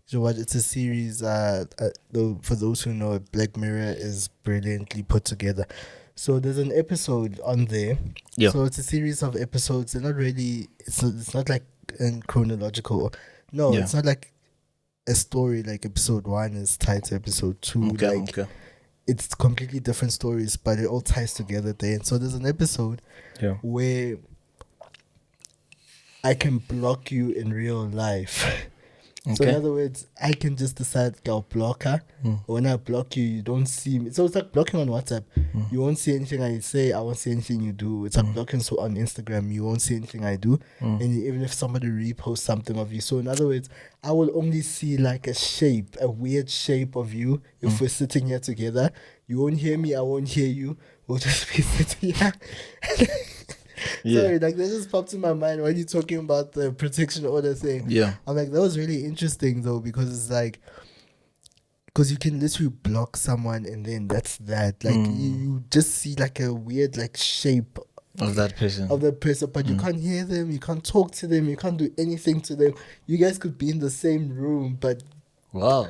So it's a series. For those who know, Black Mirror is brilliantly put together. So there's an episode on there. Yeah. So it's a series of episodes. They're not really. It's not like in chronological. No, it's not like a story. Like episode 1 is tied to episode 2. Okay. It's completely different stories, but it all ties together there. And so there's an episode where I can block you in real life. So in other words, I can just decide I'll block her. When I block you, you don't see me. So it's like blocking on WhatsApp. You won't see anything I say. I won't see anything you do. It's like blocking so on Instagram. You won't see anything I do. And even if somebody reposts something of you. So in other words, I will only see like a weird shape of you if we're sitting here together. You won't hear me. I won't hear you. We'll just be sitting here. Sorry, like that just popped in my mind when you're talking about the protection order thing. Yeah. I'm like, that was really interesting though, because it's like, because you can literally block someone and then that's that. Like you just see like a weird like shape of that person. But you can't hear them, you can't talk to them, you can't do anything to them. You guys could be in the same room, but wow.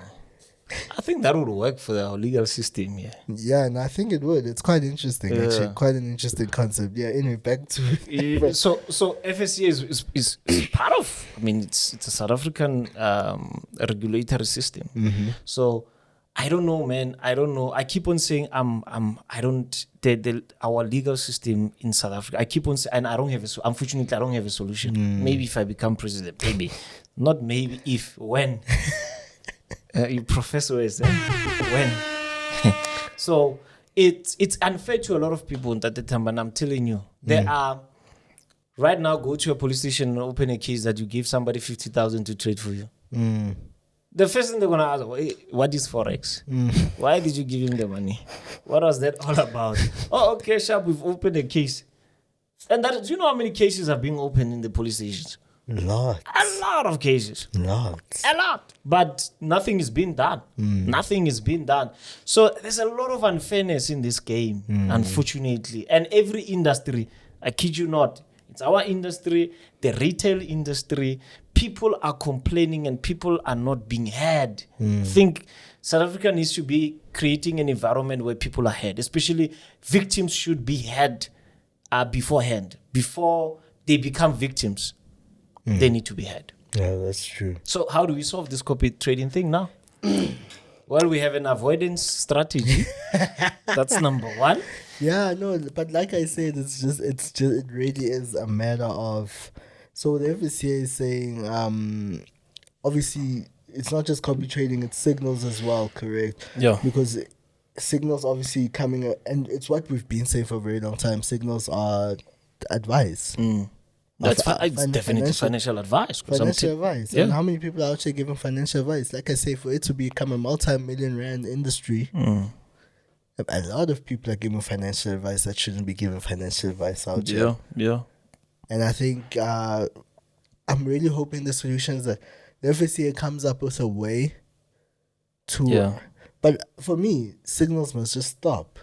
I think that would work for our legal system, Yeah, and I think it would. It's quite interesting, actually. Quite an interesting concept. Yeah, anyway, back to... So FSCA is part of... I mean, it's a South African regulatory system. So, I don't know, man. I don't know. I keep on saying our legal system in South Africa, I keep on saying, and I don't have unfortunately, I don't have a solution. Maybe if I become president, maybe. Not maybe, if, when... you professor is when. So it's unfair to a lot of people in that time, and I'm telling you, there are right now. Go to a police station and open a case that you give somebody 50,000 to trade for you. The first thing they're gonna ask, what is Forex? Why did you give him the money? What was that all about? Oh, okay, sharp. We've opened a case, and do you know how many cases are being opened in the police stations? Lots. A lot of cases. Lots. A lot. But nothing is being done. Nothing is being done. So there's a lot of unfairness in this game, unfortunately. And every industry, I kid you not, it's our industry, the retail industry, people are complaining and people are not being heard. I think South Africa needs to be creating an environment where people are heard, especially victims should be heard beforehand. Before they become victims, they need to be heard. Yeah, that's true. So how do we solve this copy trading thing now? Well, we have an avoidance strategy. That's number one. Yeah, no, but like I said, it really is a matter of. So the FSCA is saying, obviously, it's not just copy trading; it's signals as well, correct? Yeah. Because signals obviously and it's what we've been saying for a very long time. Signals are advice. That's it's definitely financial advice. Financial advice. Yeah. And how many people are out here giving financial advice? Like I say, for it to become a multi-million rand industry, a lot of people are giving financial advice that shouldn't be giving financial advice out here. Yeah. And I think I'm really hoping the solution is that the FSCA comes up with a way to. Yeah. But for me, signals must just stop.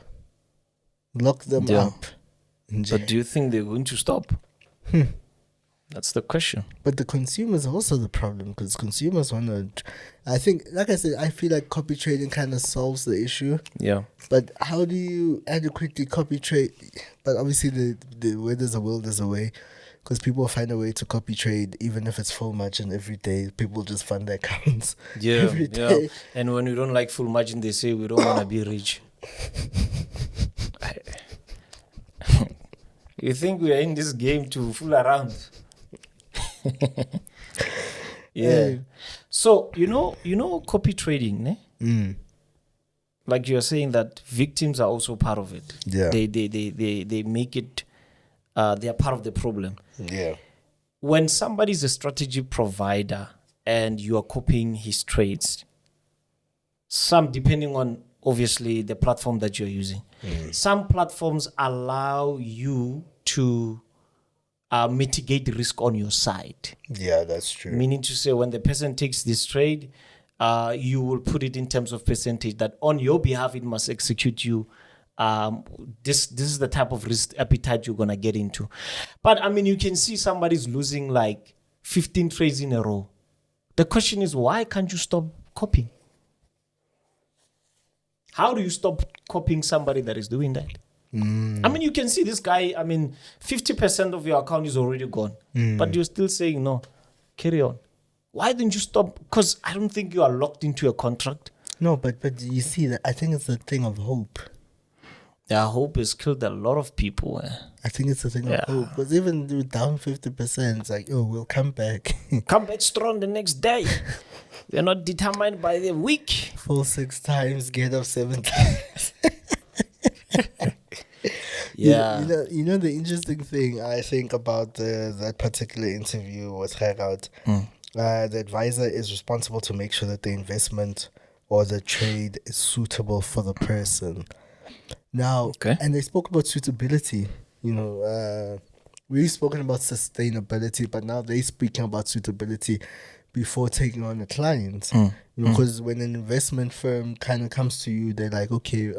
Lock them up. But do you think they're going to stop? That's the question. But the consumers are also the problem, because consumers want to. I think, like I said, I feel like copy trading kind of solves the issue. Yeah. But how do you adequately copy trade? But obviously, the where there's a will, there's a way. Because people find a way to copy trade, even if it's full margin every day. People just fund their accounts every day. And when we don't like full margin, they say we don't want to be rich. You think we are in this game to fool around? Yeah. So you know, copy trading, ne? Like you're saying that victims are also part of it. Yeah. They make it. They are part of the problem. Yeah. When somebody is a strategy provider and you are copying his trades, some depending on obviously the platform that you're using, some platforms allow you to mitigate risk on your side. Yeah, that's true. Meaning to say, when the person takes this trade, you will put it in terms of percentage that on your behalf it must execute you. This is the type of risk appetite you're gonna get into. But I mean, you can see somebody's losing like 15 trades in a row. The question is, why can't you stop copying? How do you stop copying somebody that is doing that? I mean, you can see this guy, 50% of your account is already gone, but you're still saying, no, carry on. Why didn't you stop? Because I don't think you are locked into a contract. No, but you see, that I think it's a thing of hope. Yeah, hope has killed a lot of people. I think it's a thing of hope. Because even down 50%, it's like, oh, we'll come back. Come back strong the next day. We're not determined by the week. Fall 6 times, get up 7 times. Yeah. You know the interesting thing I think about that particular interview with Gerard, the advisor is responsible to make sure that the investment or the trade is suitable for the person. Now, and they spoke about suitability. We've spoken about sustainability, but now they're speaking about suitability before taking on a client. Because when an investment firm kind of comes to you, they're like, okay,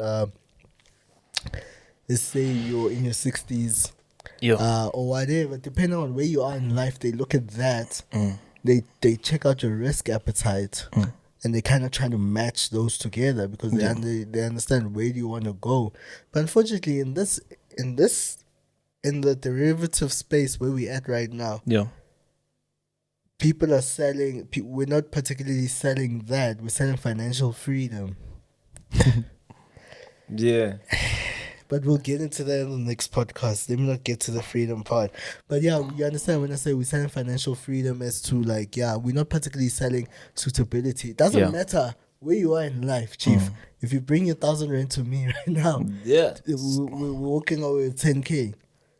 let's say you're in your 60s or whatever, depending on where you are in life, they look at that, they check out your risk appetite, and they kind of try to match those together because they understand where do you want to go. But unfortunately, in the derivative space where we're at right now, people are selling, we're not particularly selling that, we're selling financial freedom. But we'll get into that in the next podcast. Let me not get to the freedom part. But yeah, you understand when I say we're selling financial freedom as to like, we're not particularly selling suitability. It doesn't matter where you are in life, Chief. If you bring your 1,000 rand to me right now, we're walking away with 10K.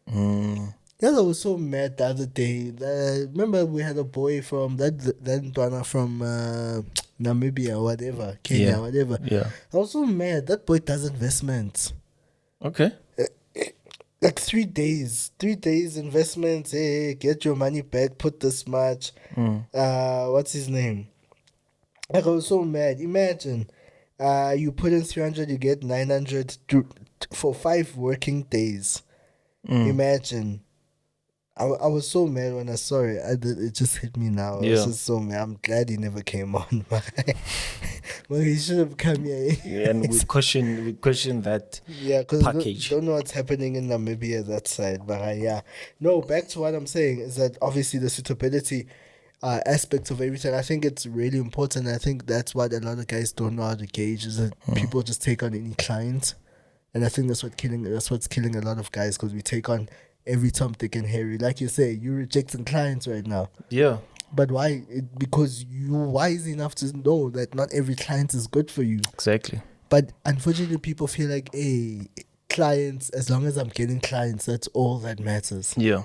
I was so mad the other day. Remember we had a boy from that Ntwana from Namibia or whatever, Kenya, whatever. I was so mad. That boy does investments. Like 3 days investments. Hey, get your money back, put this much. What's his name? Like, I was so mad. Imagine you put in 300, you get 900 for 5 working days. Imagine. I was so mad when I saw it. It just hit me now. I was just so mad. I'm glad he never came on. Well, he should have come here. And we question that package. Don't know what's happening in Namibia that side. But no, back to what I'm saying is that obviously the suitability, aspects of everything. I think it's really important. I think that's what a lot of guys don't know how to gauge, is that people just take on any client. And I think that's what's killing a lot of guys, because we take on every Tom, Dick, and Harry. Like you say, you're rejecting clients right now. Yeah. But why? Because you're wise enough to know that not every client is good for you. Exactly. But unfortunately, people feel like, hey, clients, as long as I'm getting clients, that's all that matters. Yeah.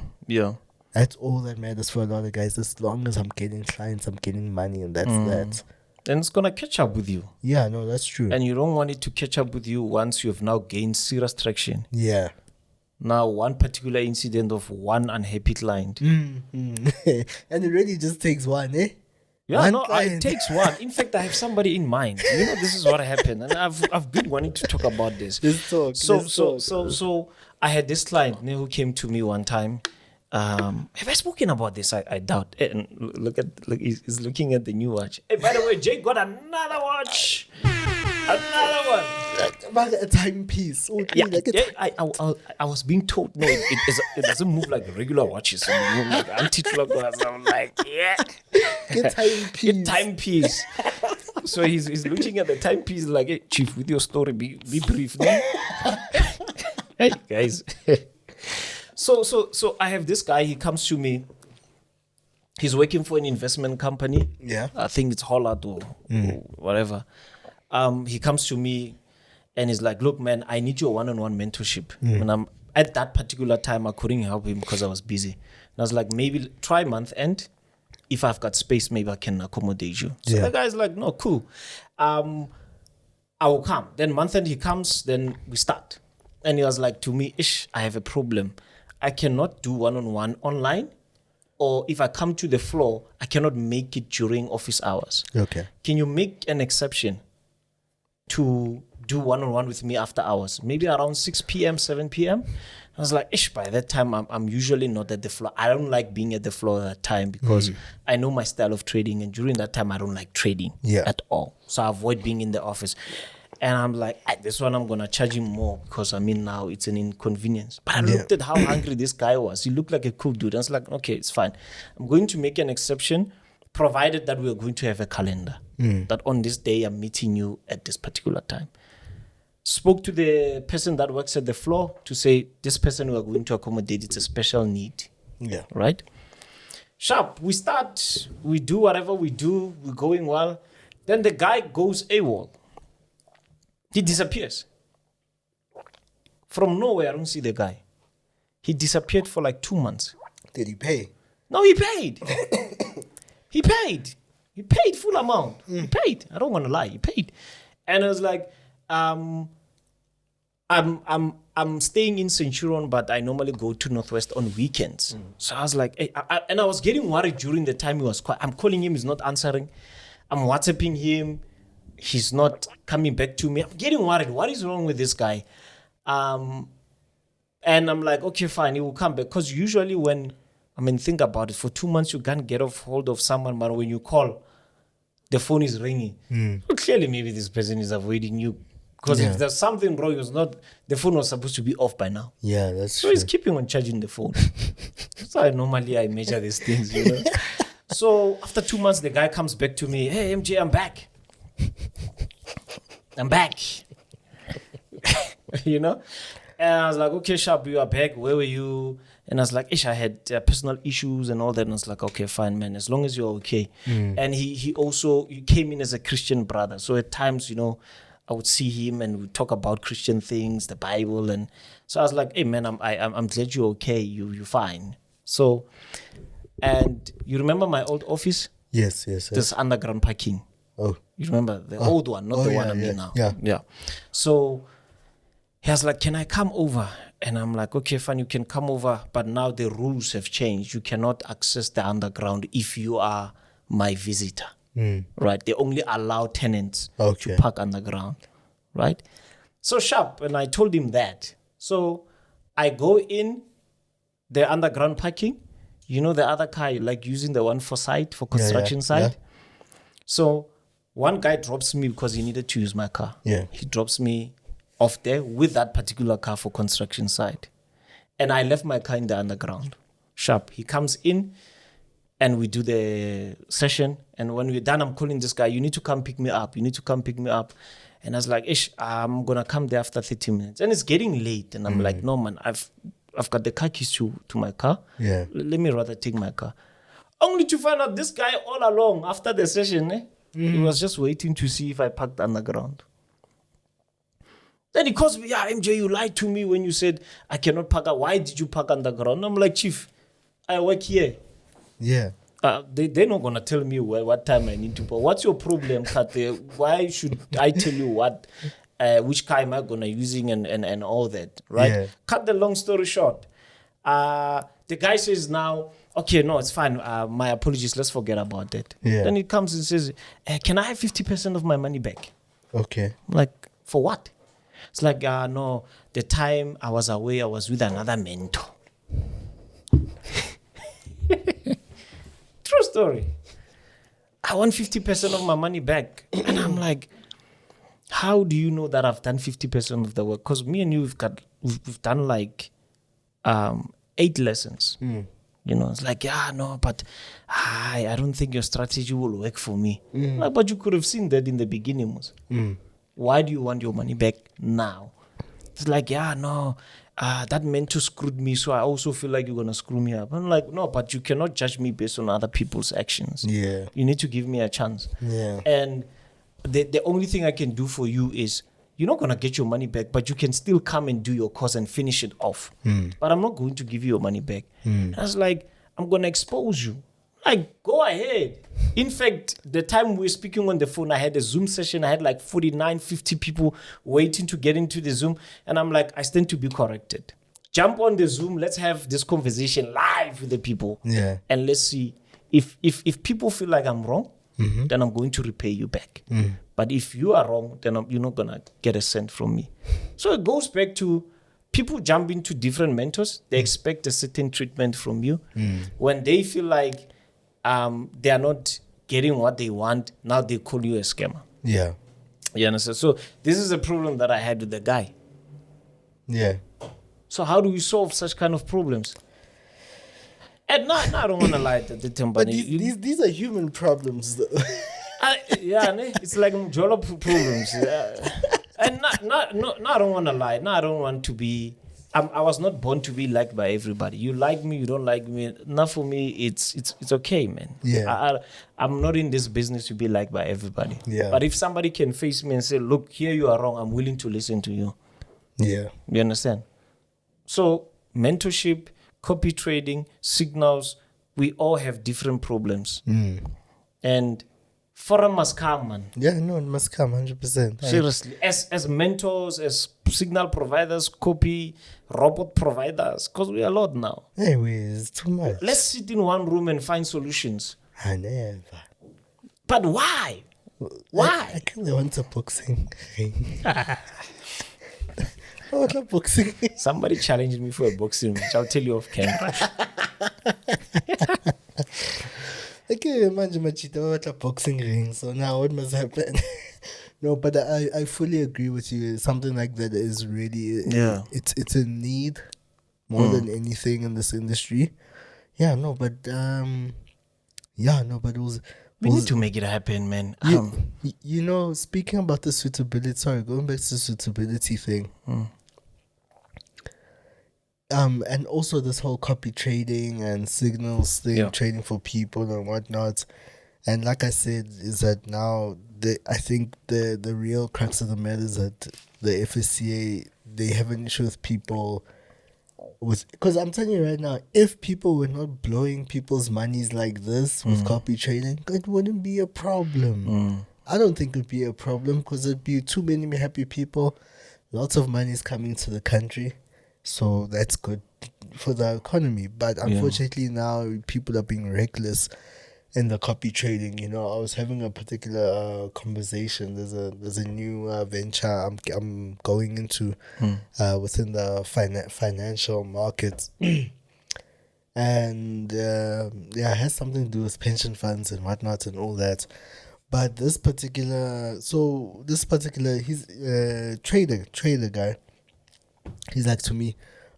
That's all that matters for a lot of guys. As long as I'm getting clients, I'm getting money, and that's that. And it's going to catch up with you. Yeah, no, that's true. And you don't want it to catch up with you once you have now gained serious traction. Yeah. Now, one particular incident of one unhappy client. And it really just takes one, eh? Yeah, one no, it takes one. In fact, I have somebody in mind. You know, this is what happened. And I've been wanting to talk about this. Let's talk. So I had this client who came to me one time. Have I spoken about this? I doubt. And look, he's looking at the new watch. Hey, by the way, Jake got another watch. Another one. About a timepiece. Oh, yeah, I was being told, no, it doesn't move like regular watches. It moves like anti-clock watches. I'm like, yeah. Get timepiece. Get timepiece. So he's looking at the timepiece like, hey, Chief, with your story, be brief. No? Hey, guys. So I have this guy, he comes to me. He's working for an investment company. Yeah. I think it's Hollard or whatever. He comes to me and he's like, look, man, I need your one-on-one mentorship. When I'm at that particular time, I couldn't help him because I was busy. And I was like, maybe try month end. If I've got space, maybe I can accommodate you. So the guy's like, no, cool. I will come. Then month end he comes, then we start. And he was like to me, I have a problem. I cannot do one-on-one online, or if I come to the floor, I cannot make it during office hours. Okay. Can you make an exception to do one-on-one with me after hours? Maybe around 6 p.m., 7 p.m.? I was like, by that time, I'm usually not at the floor. I don't like being at the floor at that time because I know my style of trading. And during that time, I don't like trading at all. So I avoid being in the office. And I'm like, this one I'm going to charge him more because, now it's an inconvenience. But I looked at how hungry this guy was. He looked like a cool dude. I was like, okay, it's fine. I'm going to make an exception, provided that we're going to have a calendar. That on this day, I'm meeting you at this particular time. Spoke to the person that works at the floor to say, this person we are going to accommodate, it's a special need. Yeah. Right? Sharp. We start, we do whatever we do, we're going well. Then the guy goes AWOL. He disappears. From nowhere, I don't see the guy. He disappeared for like 2 months. Did he pay? No, he paid. He paid. He paid full amount. He paid. I don't want to lie. He paid. And I was like, I'm staying in Centurion, but I normally go to Northwest on weekends. So I was like, hey, and I was getting worried during the time he was quiet. I'm calling him, he's not answering. I'm WhatsApping him. He's not coming back to me. I'm getting worried. What is wrong with this guy? And I'm like, okay, fine, he will come back. Because usually think about it. For 2 months, you can't get off hold of someone, but when you call, the phone is ringing. Well, clearly, maybe this person is avoiding you. Because if there's something wrong, the phone was supposed to be off by now. Yeah, that's true. So he's keeping on charging the phone. So I measure these things, you know. So after 2 months, the guy comes back to me. Hey, MJ, I'm back. I'm back. You know? And I was like, okay, Sharp, you are back. Where were you? And I was like, I had personal issues and all that. And I was like, okay, fine, man, as long as you're okay. And he came in as a Christian brother. So at times, I would see him and we talk about Christian things, the Bible. And so I was like, hey, man, I'm glad you're okay. You're fine. So, and you remember my old office? Yes. This underground parking. Oh. You remember? The old one, not the one I'm in now. Yeah. So he was like, can I come over? And I'm like, okay, fine, you can come over. But now the rules have changed. You cannot access the underground if you are my visitor. Right? They only allow tenants to park underground. Right? So Sharp, and I told him that. So I go in the underground parking. You know the other car, like using the one for construction site. So one guy drops me because he needed to use my car. He drops me off there with that particular car for construction site. And I left my car in the underground. Sharp. He comes in. and we do the session. And when we're done, I'm calling this guy, you need to come pick me up. And I was like, Ish, I'm going to come there after 30 minutes. And it's getting late. And I'm like, no, man, I've got the car keys to my car. Yeah. Let me rather take my car. Only to find out this guy all along after the session, he was just waiting to see if I parked underground. Then he calls me, MJ, you lied to me when you said I cannot park. Why did you park underground? I'm like, Chief, I work here. Yeah. They're not going to tell me what time I need to park. What's your problem, Kate? Why should I tell you which car am I going to using and all that, right? Yeah. Cut the long story short. The guy says now, okay, no, it's fine. My apologies. Let's forget about it. Yeah. Then he comes and says, can I have 50% of my money back? Okay. I'm like, for what? It's like, no, the time I was away, I was with another mentor. True story. I want 50% of my money back. And I'm like, how do you know that I've done 50% of the work? Because me and you, we've done like 8 lessons. You know, it's like, but I don't think your strategy will work for me. Like, but you could have seen that in the beginning. Why do you want your money back now? It's like, that mentor screwed me, so I also feel like you're going to screw me up. I'm like, no, but you cannot judge me based on other people's actions. Yeah. You need to give me a chance. Yeah. And the only thing I can do for you is, you're not going to get your money back, but you can still come and do your course and finish it off. But I'm not going to give you your money back. And I was like, I'm going to expose you. Like, go ahead. In fact, the time we were speaking on the phone, I had a Zoom session. I had like 49, 50 people waiting to get into the Zoom. And I'm like, I stand to be corrected. Jump on the Zoom. Let's have this conversation live with the people. Yeah. And let's see if people feel like I'm wrong, then I'm going to repay you back. But if you are wrong, then you're not going to get a cent from me. So it goes back to people jump into different mentors. They expect a certain treatment from you. When they feel like they are not getting what they want, now they call you a scammer. Yeah. You understand? So this is a problem that I had with the guy. Yeah. So how do we solve such kind of problems? And no, I don't want to lie to the Tembane. But these are human problems, though. It's like Nqobile problems. And I don't want to lie. No, I don't want to be. I was not born to be liked by everybody. You like me, you don't like me. Not for me. It's okay, man. Yeah. I'm not in this business to be liked by everybody. Yeah. But if somebody can face me and say, "Look, here you are wrong," I'm willing to listen to you. Yeah. You understand? So mentorship, copy trading, signals, we all have different problems. And forum must come, man. Yeah, no, it must come 100%. Seriously. As mentors, as signal providers, copy, robot providers, because we are a lot now. Anyways, it's too much. Let's sit in one room and find solutions. I never. But why? Why? I kind of want a boxing ring. I want a boxing ring. Somebody challenged me for a boxing match. I'll tell you off camera. Okay, manje machita, I want a boxing ring. So now what must happen? No, but I fully agree with you. Something like that is really, it's a need more than anything in this industry. Yeah, no, but it was. We need to make it happen, man. You know, speaking about the suitability, going back to the suitability thing. And also this whole copy trading and signals thing, trading for people and whatnot. And like I said, is that now I think the real crux of the matter is that the FSCA, they have an issue with people because I'm telling you right now, if people were not blowing people's monies like this with copy trading, it wouldn't be a problem. I don't think it would be a problem because it'd be too many happy people. Lots of money is coming to the country. So that's good for the economy. But unfortunately now people are being reckless in the copy trading. You know, I was having a particular conversation. There's a new venture I'm going into within the financial markets. And it has something to do with pension funds and whatnot and all that. But this particular he's trader guy. He's like to me,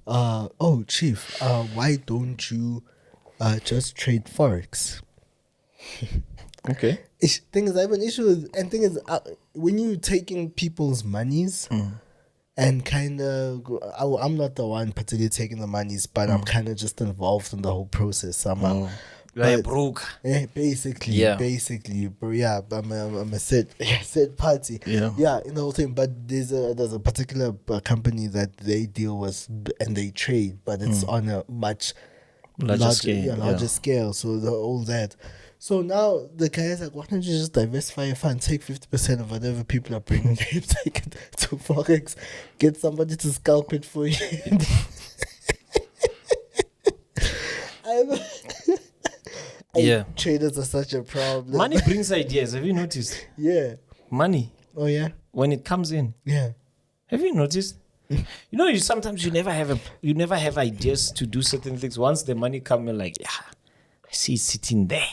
oh chief, why don't you just trade Forex. Okay. Thing is, I have an issue with, and thing is, when you taking people's monies and kind of, I'm not the one particularly taking the monies, but I'm kind of just involved in the whole process somehow. You're broke. Basically, but yeah, I'm a third party. Yeah, in the whole thing. But there's a particular company that they deal with and they trade, but it's on a much larger scale. So all that. So now the guy is like, why don't you just diversify your fund, take 50% of whatever people are bringing, take it to Forex, get somebody to scalp it for you. Traders are such a problem. Money brings ideas. Have you noticed? Yeah. Money. Oh yeah. When it comes in. Yeah. Have you noticed? Sometimes you never have ideas to do certain things. Once the money comes, you're like, yeah, I see it sitting there.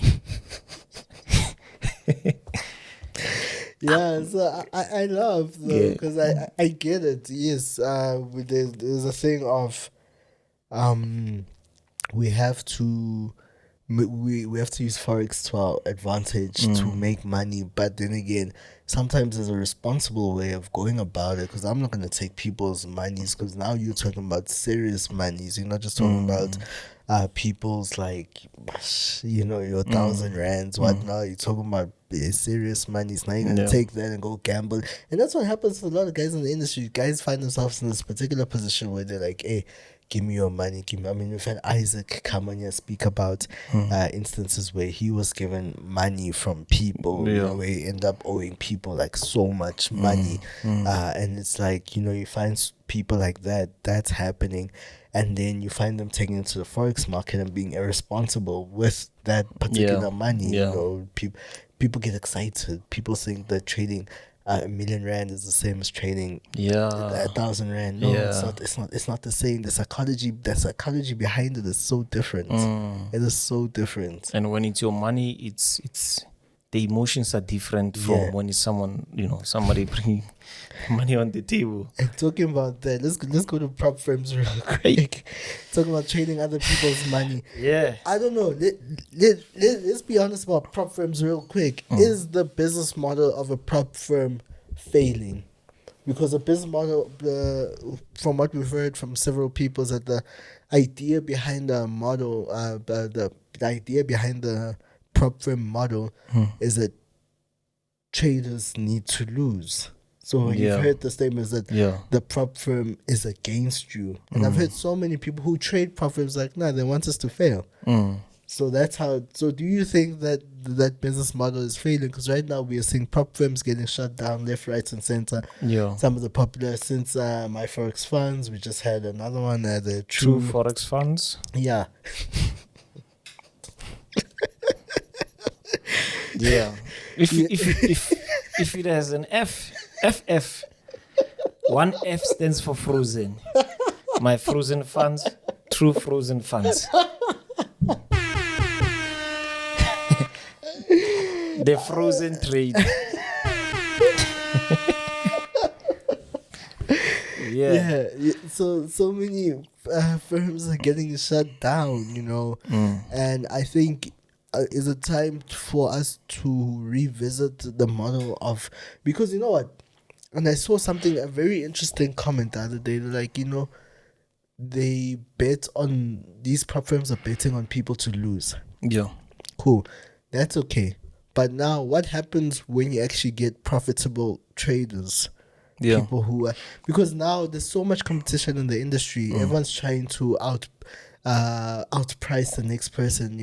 Yeah, so I love though, because I get it. Yes, there's a thing of we have to use Forex to our advantage to make money, but then again, sometimes there's a responsible way of going about it, because I'm not going to take people's monies, because now you're talking about serious monies. You're not just talking about people's like, your 1,000 rands, whatnot. You're talking about serious monies. Now you're going to take that and go gamble. And that's what happens to a lot of guys in the industry. Guys find themselves in this particular position where they're like, hey, give me your money. We've had Isaac come on here speak about instances where he was given money from people, where he ended up owing people like so much money. And it's like, you find people like that's happening. And then you find them taking it to the Forex market and being irresponsible with that particular money. People get excited. People think that trading R1 million is the same as trading 1,000 rand. No, it's not the same. The psychology behind it is so different. It is so different. And when it's your money, it's the emotions are different from when it's someone, somebody bringing money on the table. And talking about that, let's go to prop firms real quick. Talking about trading other people's money. Yeah. I don't know. Let's be honest about prop firms real quick. Is the business model of a prop firm failing? Because the business model, from what we've heard from several people, is that the idea behind the model, the idea behind the prop firm model is that traders need to lose. So you've heard the statements that the prop firm is against you. And I've heard so many people who trade prop firms like, nah, they want us to fail. So that's how. So do you think that business model is failing? Because right now we are seeing prop firms getting shut down left, right, and center. Some of the popular, since my Forex funds, we just had another one, the True Forex funds. Yeah. Yeah. If it has an FF, one F stands for frozen. My frozen funds, True Frozen funds. The frozen trade. So many firms are getting shut down, and I think is a time for us to revisit the model of, because you know what, and I saw a very interesting comment the other day, like, they bet on, these prop firms are betting on people to lose. Cool, that's okay. But now what happens when you actually get profitable traders? People who because now there's so much competition in the industry. Everyone's trying to outprice the next person,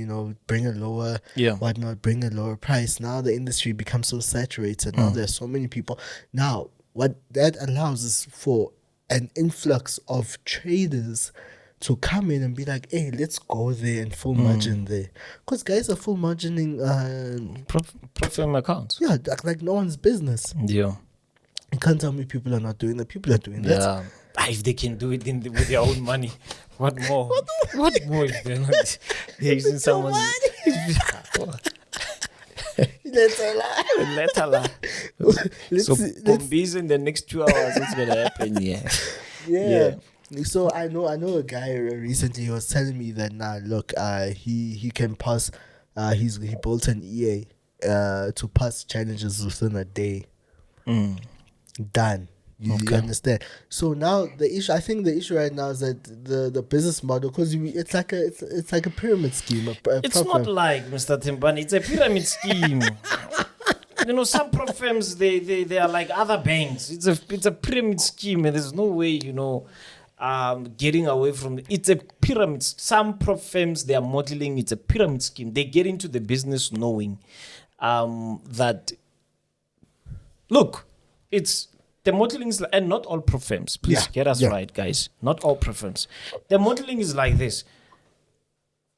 bring a lower bring a lower price. Now the industry becomes so saturated. Now there's so many people. Now what that allows is for an influx of traders to come in and be like, hey, let's go there and full margin there. Because guys are full margining profit accounts. Yeah, like no one's business. Yeah. You can't tell me people are not doing that. People are doing that. Yeah. If they can do it with their own money, what more? What more if they're not using someone's money? Let Allah. So Bombies in the next 2 hours, it's gonna happen. Yeah. So I know a guy recently was telling me that look, he can pass. He built an EA to pass challenges within a day. Done. You understand? So now I think the issue right now is that the business model, because it's like a pyramid scheme. It's not like, Mr. Tembane, it's a pyramid scheme. Some prop firms they are like other banks. It's a pyramid scheme, and there's no way getting away from it. It's a pyramid. Some prop firms, they are modeling. It's a pyramid scheme. They get into the business knowing that. Look, it's. The modeling is, and not all prop firms. Please get us right, guys. Not all prop firms. The modeling is like this.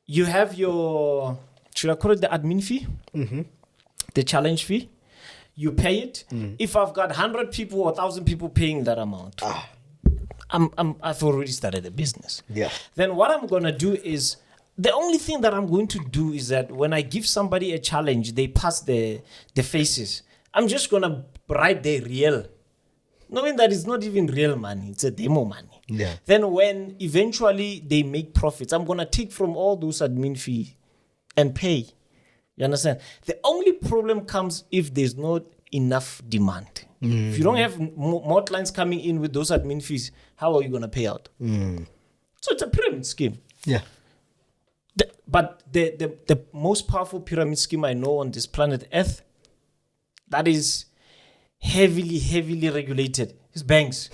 You have your, should I call it the admin fee? Mm-hmm. The challenge fee. You pay it. If I've got 100 people or 1,000 people paying that amount, I've already started a business. Yeah. Then what I'm going to do is, the only thing that I'm going to do is that when I give somebody a challenge, they pass the faces. I'm just going to write the real, knowing that it's not even real money, it's a demo money. Yeah. Then when eventually they make profits, I'm going to take from all those admin fees and pay. You understand? The only problem comes if there's not enough demand. If you don't have more clients coming in with those admin fees, how are you going to pay out? So it's a pyramid scheme. Yeah. But the most powerful pyramid scheme I know on this planet Earth, that is heavily regulated, is banks.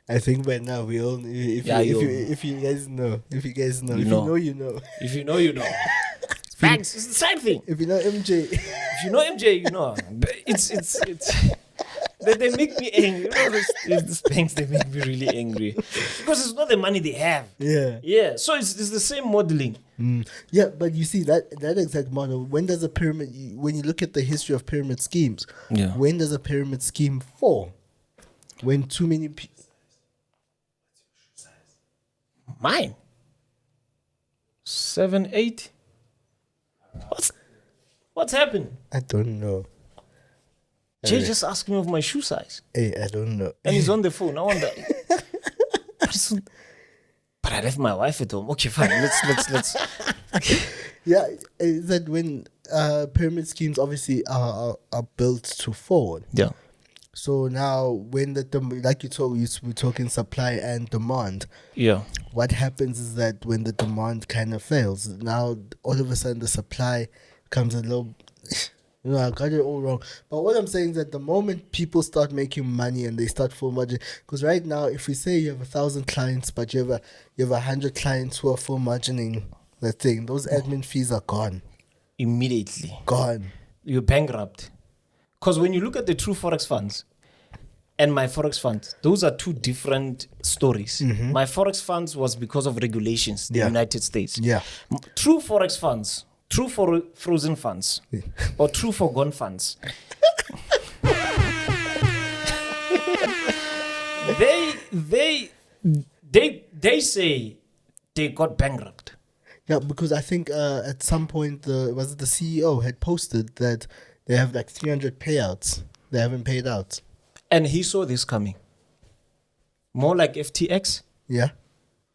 I think by now we all, if you guys know, you know. If you know, you know. Banks, it's the same thing. If you know MJ, you know. It's they make me angry. These banks, they make me really angry because it's not the money they have. Yeah. So it's the same modeling. Yeah, but you see that exact model. When does a pyramid? When you look at the history of pyramid schemes, when does a pyramid scheme fall? When too many people. Mine. 7, 8. What's happened? I don't know. Jay just asked me of my shoe size. Hey, I don't know. And he's on the phone. I wonder. But I left my wife at home. Okay, fine. Let's. Yeah, is that when pyramid schemes obviously are built to fall. Yeah. So now when like we're talking supply and demand. Yeah. What happens is that when the demand kind of fails, now all of a sudden the supply comes a little. I got it all wrong. But what I'm saying is that the moment people start making money and they start full margin, because right now, if we say you have 1,000 clients, but you have 100 clients who are full margining the thing, those admin fees are gone. Immediately. Gone. You're bankrupt. Because when you look at the true Forex funds and my Forex funds, those are two different stories. Mm-hmm. My Forex funds was because of regulations, the United States. Yeah. True Forex funds, true for frozen funds, or true for gone funds. They say they got bankrupt. Yeah, because I think at some point the CEO had posted that they have like 300 payouts they haven't paid out. And he saw this coming. More like FTX. Yeah.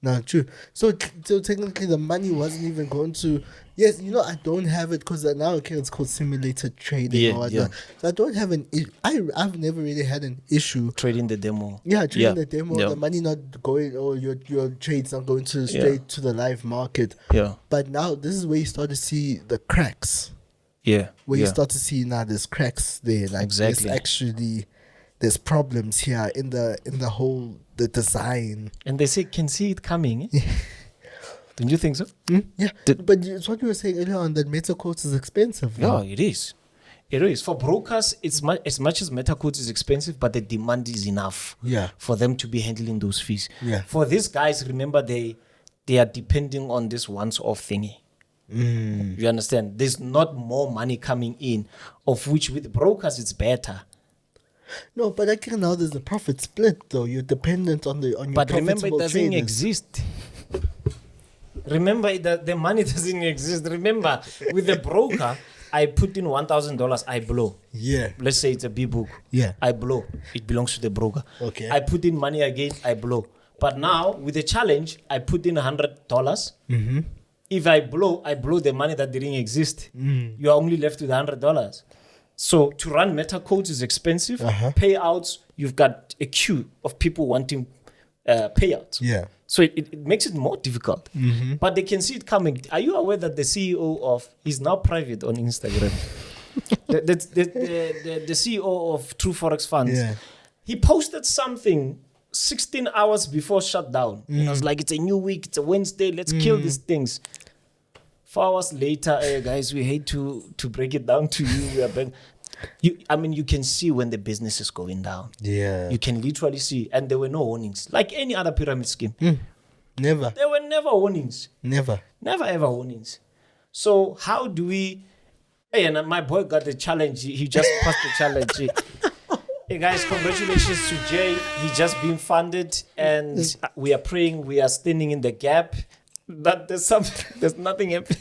No, true. So technically the money wasn't even going to... Yes, I don't have it because now it's called simulated trading or whatnot. So I don't have an issue. I've never really had an issue. Trading the demo. Yeah, trading the demo. Yeah. The money not going, or your trade's not going to straight to the live market. Yeah. But now this is where you start to see the cracks. Yeah. Where you start to see now there's cracks there. Like exactly. There's problems here in the whole the design. And they can see it coming. Don't you think so? Yeah. But it's what you were saying earlier on, that meta quotes is expensive. Yeah, it is. It is. For brokers, it's as much as meta quotes is expensive, but the demand is enough for them to be handling those fees. Yeah. For these guys, remember, they are depending on this once-off thingy. You understand? There's not more money coming in, of which with brokers, it's better. No, but I think now there's a profit split, though. You're dependent on your But remember, it doesn't traders. exist. Remember that the money doesn't exist. Remember, with the broker, I put in $1,000, I blow. Yeah. Let's say it's a B book. Yeah. I blow. It belongs to the broker. Okay. I put in money again, I blow. But now with the challenge, I put in $100. Mm-hmm. If I blow the money that didn't exist. You are only left with $100. So to run meta codes is expensive. Payouts, you've got a queue of people wanting payouts. Yeah. So it makes it more difficult. But they can see it coming. Are you aware that the CEO of, he's now private on Instagram, the CEO of True Forex Funds, he posted something 16 hours before shutdown. And I was like, it's a new week, it's a Wednesday, let's kill these things. 4 hours later, guys, we hate to break it down to you. We are back. You can see when the business is going down. Yeah. You can literally see. And there were no warnings. Like any other pyramid scheme. Never. There were never warnings. Never Ever warnings. So how do we... Hey, and my boy got the challenge. He just passed the challenge. Hey guys, congratulations to Jay. He's just been funded. And we are praying. We are standing in the gap. That there's nothing happening.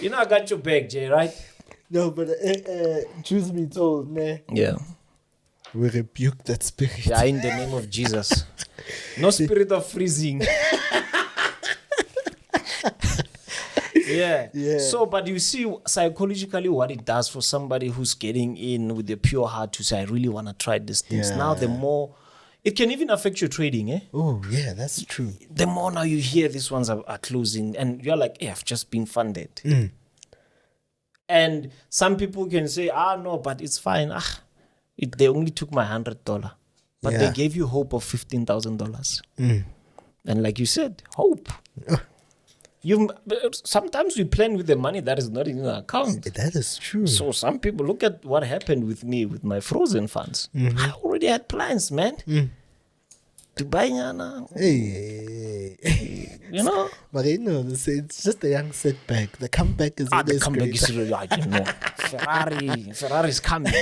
You know I got your back, Jay, right? No, but truth be told, man. Yeah. We rebuke that spirit. Yeah, in the name of Jesus. No spirit of freezing. Yeah. So, but you see psychologically what it does for somebody who's getting in with a pure heart to say, I really want to try these things. Yeah. Now, the more, it can even affect your trading, eh? Oh, yeah, that's true. The more now you hear these ones are closing and you're like, hey, I've just been funded. And some people can say, no, but it's fine. They only took my $100. But they gave you hope of $15,000. And like you said, hope. Sometimes we plan with the money that is not in our account. That is true. So some people, look at what happened with me with my frozen funds. I already had plans, man. To buy Nyana. Hey. You know? But you know, it's just a young setback. The comeback is the comeback is really, I don't know. Ferrari's coming.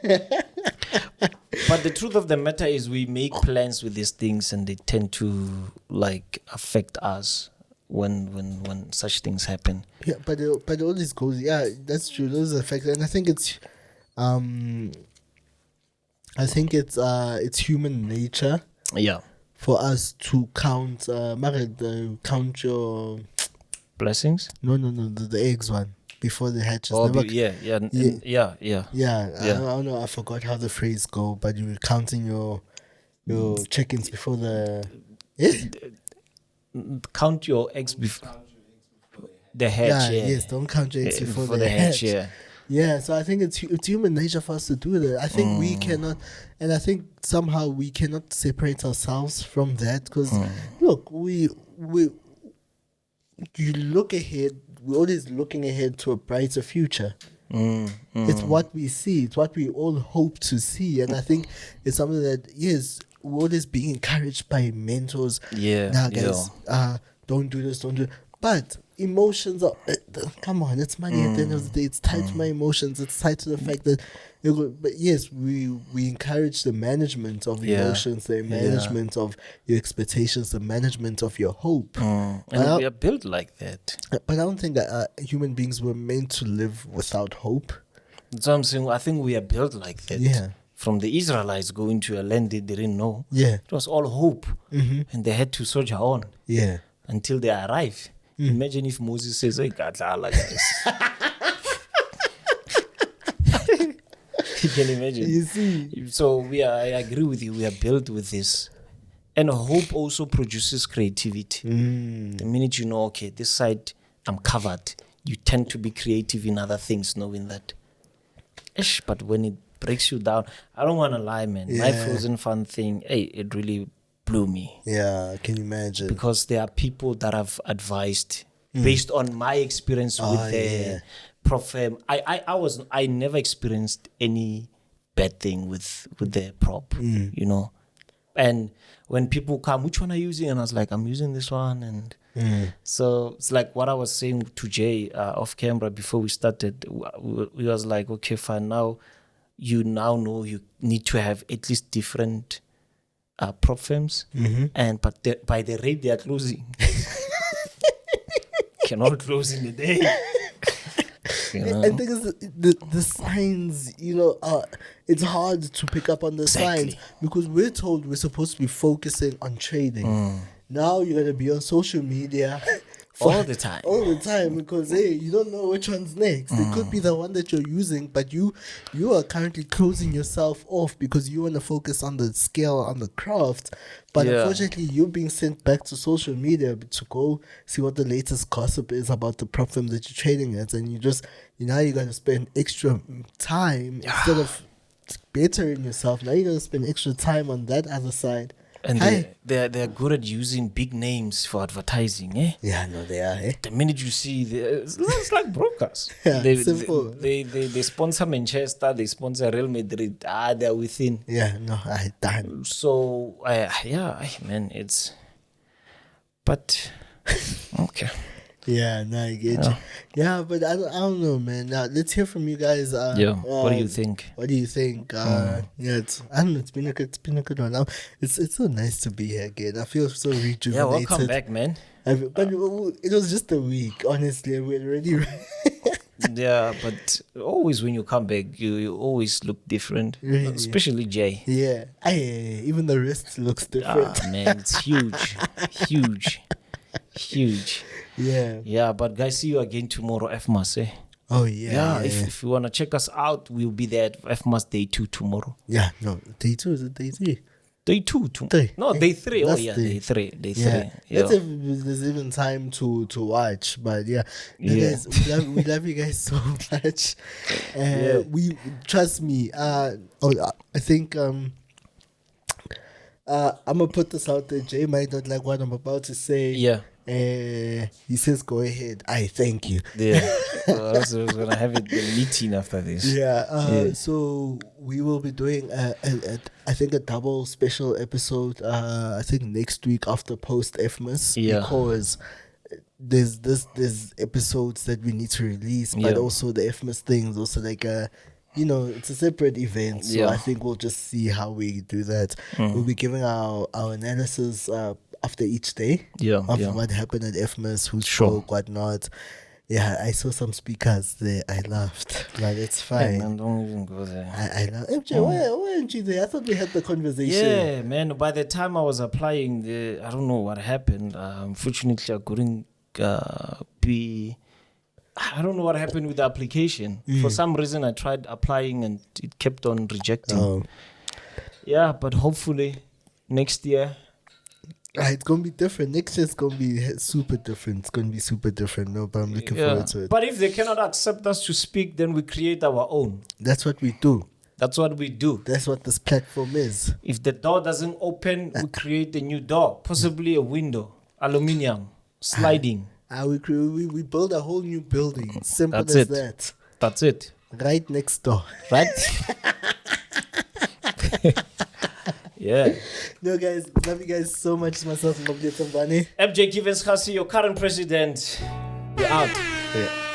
But the truth of the matter is we make plans with these things and they tend to like affect us when such things happen. Yeah, but all this goes, that's true. Those are facts. And I think it's human nature. Yeah. For us to count count your blessings. No, the eggs one before the hatches. Oh, yeah. I don't know. I forgot how the phrase go, but you were counting your chickens before the. Count your eggs before the hatch. Yes, don't count your eggs before the hatch. Yeah, so I think it's human nature for us to do that. I think we cannot, and I think somehow we cannot separate ourselves from that because, look, you look ahead. We're always looking ahead to a brighter future. It's what we see. It's what we all hope to see, and I think it's something that we're always being encouraged by mentors. Now, guys, don't do this, don't do it. But emotions are, come on, it's money at the end of the day. It's tied to my emotions. It's tied to the fact that, but yes, we encourage the management of emotions, the management of your expectations, the management of your hope. And we are built like that. But I don't think that human beings were meant to live without hope. That's what I'm saying. I think we are built like that. Yeah. From the Israelites going to a land they didn't know. Yeah. It was all hope. And they had to soldier on. Yeah. Until they arrive. Imagine if Moses says, hey, Gadala, guys. You can imagine. You see. So I agree with you. We are built with this. And hope also produces creativity. The minute you know, okay, this side, I'm covered. You tend to be creative in other things, knowing that. But when it breaks you down, I don't want to lie, man. My frozen fund thing, it really blew me. Yeah, can you imagine? Because there are people that have advised based on my experience with the prop firm. I never experienced any bad thing with the prop, you know. And when people come, which one are you using? And I was like, I'm using this one. And so it's like what I was saying to Jay off camera before we started. We was like, okay, fine. Now you know you need to have at least different prop firms, and by the rate they are closing, cannot close in a day. I think the signs, it's hard to pick up on the signs because we're told we're supposed to be focusing on trading. Now you're gonna be on social media all the time because you don't know which one's next. It could be the one that you're using, but you are currently closing yourself off because you want to focus on the skill, on the craft. But unfortunately, you're being sent back to social media to go see what the latest gossip is about the prop firm that you're trading at, and you're going to spend extra time instead of bettering yourself. Now you're going to spend extra time on that other side. And they're good at using big names for advertising, eh? Yeah, no, they are, eh? The minute you see, it's like brokers. Simple. They sponsor Manchester, they sponsor Real Madrid. They're within. Yeah, no, I done. So, man, it's... But, okay. Yeah, no, I get you. Yeah, but I don't know, man. Now, let's hear from you guys. What do you think? What do you think? I don't know. It's been a good one. It's so nice to be here again. I feel so rejuvenated. Yeah, welcome back, man. But it was just a week, honestly. We're already... Yeah, but always when you come back, you always look different. Really? Especially Jay. Yeah. Even the wrist looks different. Man, it's huge. Huge. Yeah, but guys, see you again tomorrow, FMAS, eh? Oh, yeah. If you want to check us out, we'll be there at FMAS Day 2 tomorrow. Yeah, no, Day 2, is it Day 3? Day 2. No, Day 3. Oh, yeah, Day 3. Day 3. Yeah. Let's see if there's even time to watch. But yeah, guys, we love you guys so much. We trust me. I think I'm gonna put this out there. Jay might not like what I'm about to say. Yeah. He says, "Go ahead. I thank you." Yeah. I was gonna have the meeting after this. Yeah. So we will be doing I think a double special episode. I think next week after post FMAS. Yeah. Because there's episodes that we need to release, but also the FMAS things also like it's a separate event. So I think we'll just see how we do that. We'll be giving our analysis after each day of what happened at FMAS, who spoke, whatnot. Yeah, I saw some speakers there. I laughed, but it's fine. Hey, man, don't even go there. I love MJ. Why weren't you there? I thought we had the conversation. Yeah, man. By the time I was applying, I don't know what happened. Unfortunately, I couldn't be. I don't know what happened with the application. For some reason, I tried applying and it kept on rejecting. Yeah, but hopefully next year. It's going to be different. Next year it's going to be super different. It's going to be super different. No, but I'm looking forward to it. But if they cannot accept us to speak, then we create our own. That's what we do. That's what we do. That's what this platform is. If the door doesn't open, we create a new door. Possibly a window. Aluminium. Sliding. We build a whole new building. Simple That's as it. that. That's it. Right next door. Right? Yeah. No, guys. Love you guys so much. It's myself, Nqobile Tembane. MJ Givens Kgasi, your current president. We're out. Yeah.